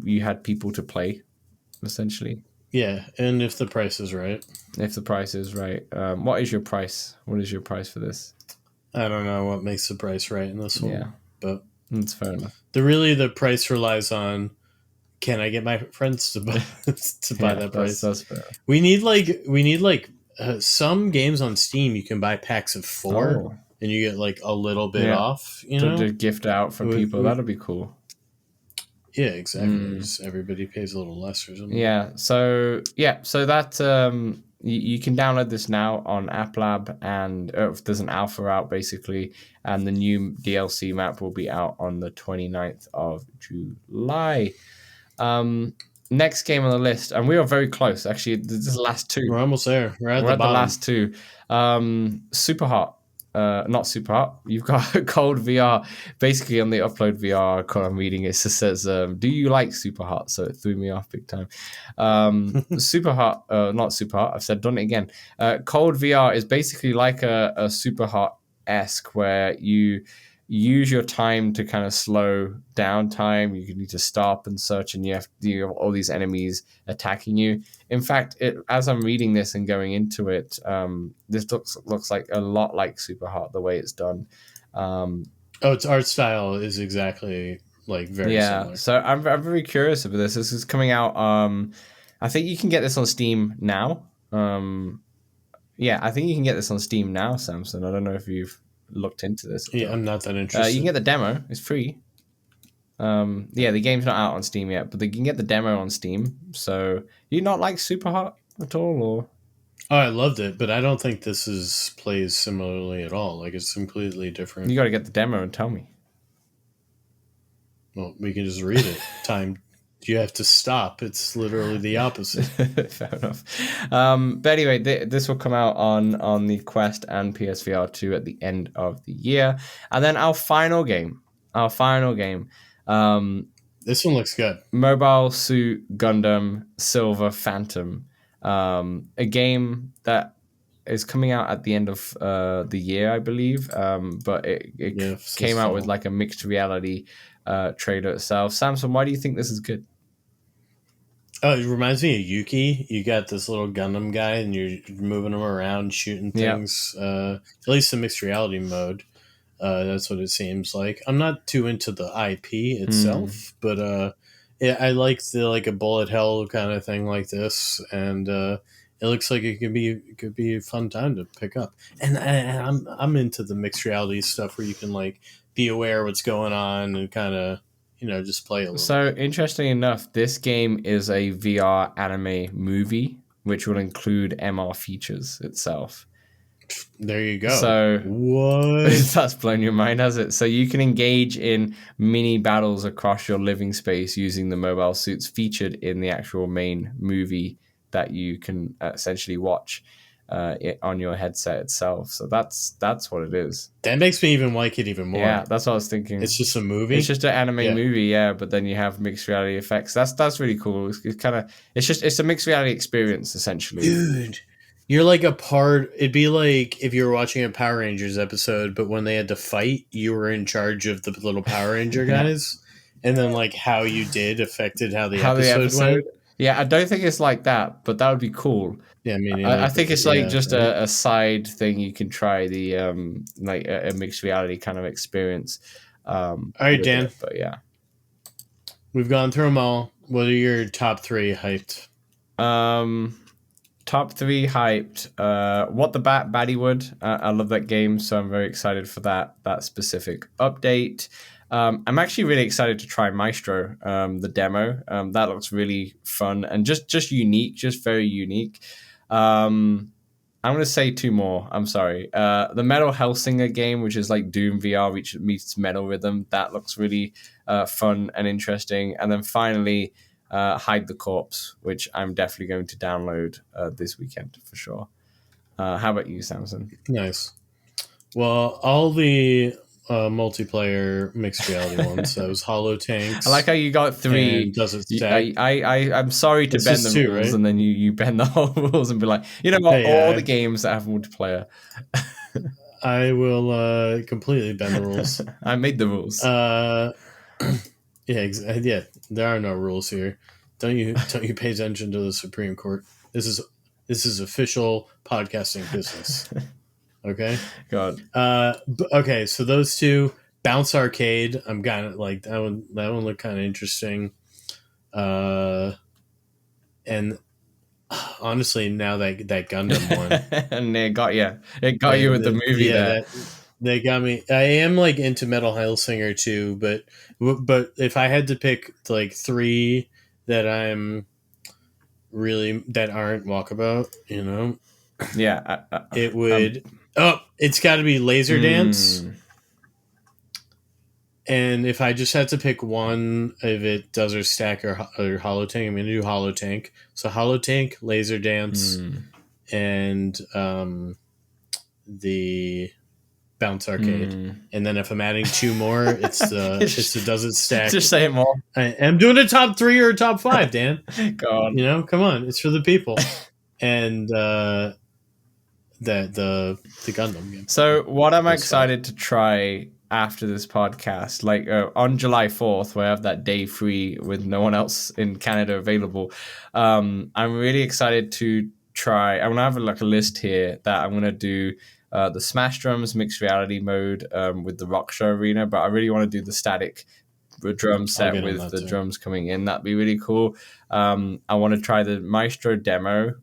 you had people to play, essentially. Yeah, and if the price is right. If the price is right, what is your price? What is your price for this? I don't know what makes the price right in this one, but that's fair enough. The price relies on, can I get my friends to buy that price? That's fair. We need some games on Steam you can buy packs of 4, and you get like a little bit off. To gift out from people. That'll be cool. Yeah, exactly. Everybody pays a little less or something. Yeah. So that. You can download this now on App Lab, and there's an alpha out basically, and the new DLC map will be out on the 29th of July. Next game on the list, and we are very close. Actually, this is the last 2. We're almost there. We're at the last 2. Super Hot. Not Super Hot. You've got Cold VR. Basically, on the Upload VR article I'm reading, it just says, "Do you like Super Hot?" So it threw me off big time. Super Hot, not Super Hot. I've done it again. Cold VR is basically like a Super Hot-esque, where you use your time to kind of slow down time. You need to stop and search, and you have all these enemies attacking you. In fact, as I'm reading this and going into it, this looks like a lot like Super Hot, the way it's done. Its art style is exactly like very similar. So I'm very curious about this. This is coming out. I think you can get this on Steam now. I think you can get this on Steam now, Samson. I don't know if you've looked into this. Yeah, I'm not that interested. You can get the demo. It's free. The game's not out on Steam yet, but you can get the demo on Steam. So, you not like Super Hot at all, or? Oh, I loved it, but I don't think this plays similarly at all. Like, it's completely different. You got to get the demo and tell me. Well, we can just read it. You have to stop. It's literally the opposite. Fair enough. But anyway, this will come out on the Quest and PSVR 2 at the end of the year. And then our final game. This one looks good. Mobile Suit Gundam Silver Phantom. A game that is coming out at the end of the year, I believe. But it came out with like a mixed reality trailer itself. Samson, why do you think this is good? Oh, it reminds me of Yuki. You got this little Gundam guy, and you're moving him around, shooting things. At least the mixed reality mode. That's what it seems like. I'm not too into the IP itself, but I like a bullet hell kind of thing like this, and it looks like it could be a fun time to pick up. And I'm into the mixed reality stuff where you can like be aware of what's going on and kind of just play a little. So interesting enough, this game is a VR anime movie, which will include MR features itself. There you go. So what? that's blown your mind, has it? So you can engage in mini battles across your living space using the mobile suits featured in the actual main movie that you can essentially watch on your headset itself. So that's what it is. That makes me even like it even more. Yeah, that's what I was thinking. It's just a movie. It's just an anime movie, yeah. But then you have mixed reality effects. That's really cool. It's a mixed reality experience essentially, dude. You're like a part. It'd be like if you were watching a Power Rangers episode, but when they had to fight, you were in charge of the little Power Ranger guys, and then like how you did affected how the episode went. Yeah, I don't think it's like that, but that would be cool. Yeah, I think it's like just a side thing you can try, the like a mixed reality kind of experience. All right, Dan. But yeah, we've gone through them all. What are your top 3 hyped? Top 3 hyped. What the Bat Baddywood. I love that game, so I'm very excited for that specific update. I'm actually really excited to try Maestro, the demo. That looks really fun and just unique, just very unique. I'm going to say 2 more. I'm sorry. The Metal Hellslinger game, which is like Doom VR, which meets Metal Rhythm. That looks really fun and interesting. And then finally, Hide the Corpse, which I'm definitely going to download this weekend for sure. How about you, Samson? Nice. Well, all the multiplayer mixed reality ones. So it was Holotanks. I like how you got 3. Does it stack? I'm sorry to bend the 2, rules, right? and then you bend the whole rules and be like, you know what? All the games that have multiplayer. I will completely bend the rules. I made the rules. Yeah. There are no rules here. Don't you pay attention to the Supreme Court? This is official podcasting business. Okay. God. Okay. So those 2, Bounce Arcade. I'm kind of like that one. That one looked kind of interesting. And honestly, now that Gundam one, and it got you. It got you with the movie. Yeah, they got me. I am like into Metal Hellslinger too, but if I had to pick like 3 that I'm really that aren't Walkabout, you know, yeah, it would. It's got to be Laser Dance. And if I just had to pick one, if it does or stack or Holotank, I'm going to do Holotank. So Holotank, Laser Dance, and the Bounce Arcade. And then if I'm adding 2 more, it's the Does It Stack. Just say it more. I'm doing a top 3 or a top 5, Dan. God. You know, come on. It's for the people. And the Gundam game. So what I'm excited to try after this podcast, like on July 4th, where I have that day free with no one else in Canada available, I'm really excited to try. I'm gonna have a list here that I'm gonna do the Smash Drums mixed reality mode with the Rock Show Arena, but I really want to do the static drum set with the drums coming in. That'd be really cool. I want to try the Maestro demo,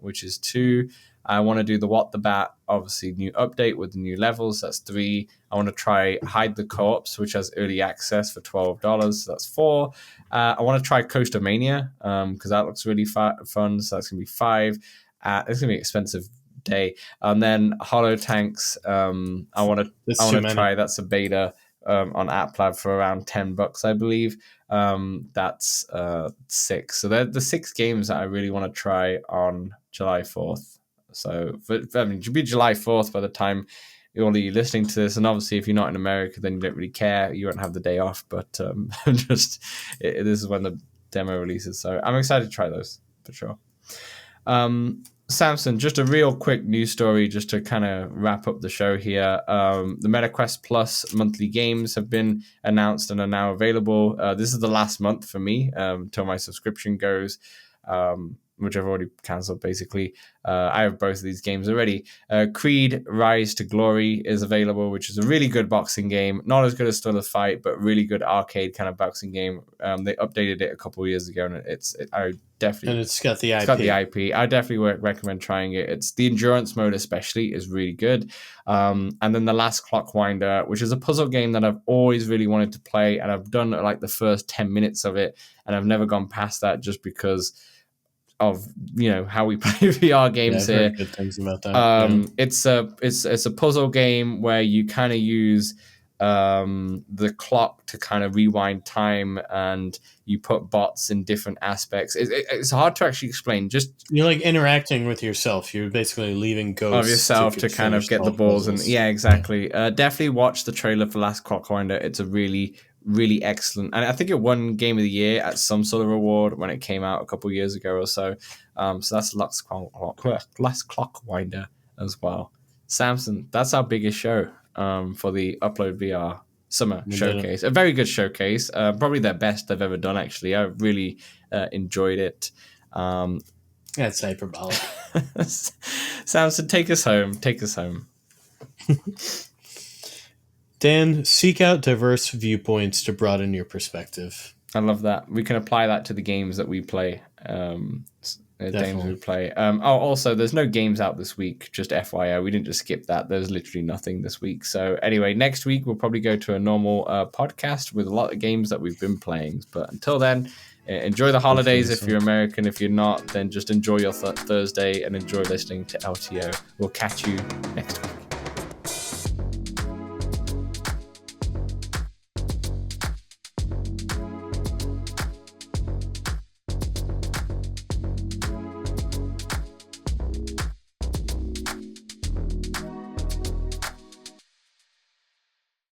which is 2. I want to do the What the Bat, obviously new update with the new levels. That's 3. I want to try Hide the Corpse, which has early access for $12. So that's 4. I want to try Coaster Mania because that looks really fun. So that's going to be 5. It's going to be an expensive day. And then Holotanks. I want to try. That's a beta on AppLab for around $10, I believe. That's 6. So they're the 6 games that I really want to try on July 4th. So, it should be July 4th by the time you're only listening to this. And obviously, if you're not in America, then you don't really care. You won't have the day off. But this is when the demo releases. So I'm excited to try those for sure. Samson, just a real quick news story just to kind of wrap up the show here. The MetaQuest Plus monthly games have been announced and are now available. This is the last month for me until my subscription goes. Which I've already cancelled, basically. I have both of these games already. Creed Rise to Glory is available, which is a really good boxing game. Not as good as Still a Fight, but really good arcade kind of boxing game. They updated it a couple of years ago, and it's got the IP. It's got the IP. I definitely recommend trying it. It's the endurance mode especially is really good. And then the Last Clockwinder, which is a puzzle game that I've always really wanted to play, and I've done like the first 10 minutes of it, and I've never gone past that just because of how we play VR games I've here. heard good things about that. It's a puzzle game where you kind of use the clock to kind of rewind time, and you put bots in different aspects. It's hard to actually explain. Just You're like interacting with yourself. You're basically leaving ghosts of yourself to kind of get the balls puzzles. and exactly. Definitely watch the trailer for Last Clockwinder. It's a really excellent, and I think it won Game of the Year at some sort of award when it came out a couple of years ago or so. So that's Last Clockwinder as well. Samson, that's our biggest show for the Upload VR Summer Showcase. A very good showcase, probably their best they've ever done. Actually, I really enjoyed it. That's hyperbolic. Samson, take us home. Dan, seek out diverse viewpoints to broaden your perspective. I love that. We can apply that to the games that we play. Games we play. Also, there's no games out this week, just FYI. We didn't just skip that. There's literally nothing this week. So anyway, next week we'll probably go to a normal podcast with a lot of games that we've been playing. But until then, enjoy the holidays if you're American. If you're not, then just enjoy your Thursday and enjoy listening to LTO. We'll catch you next week.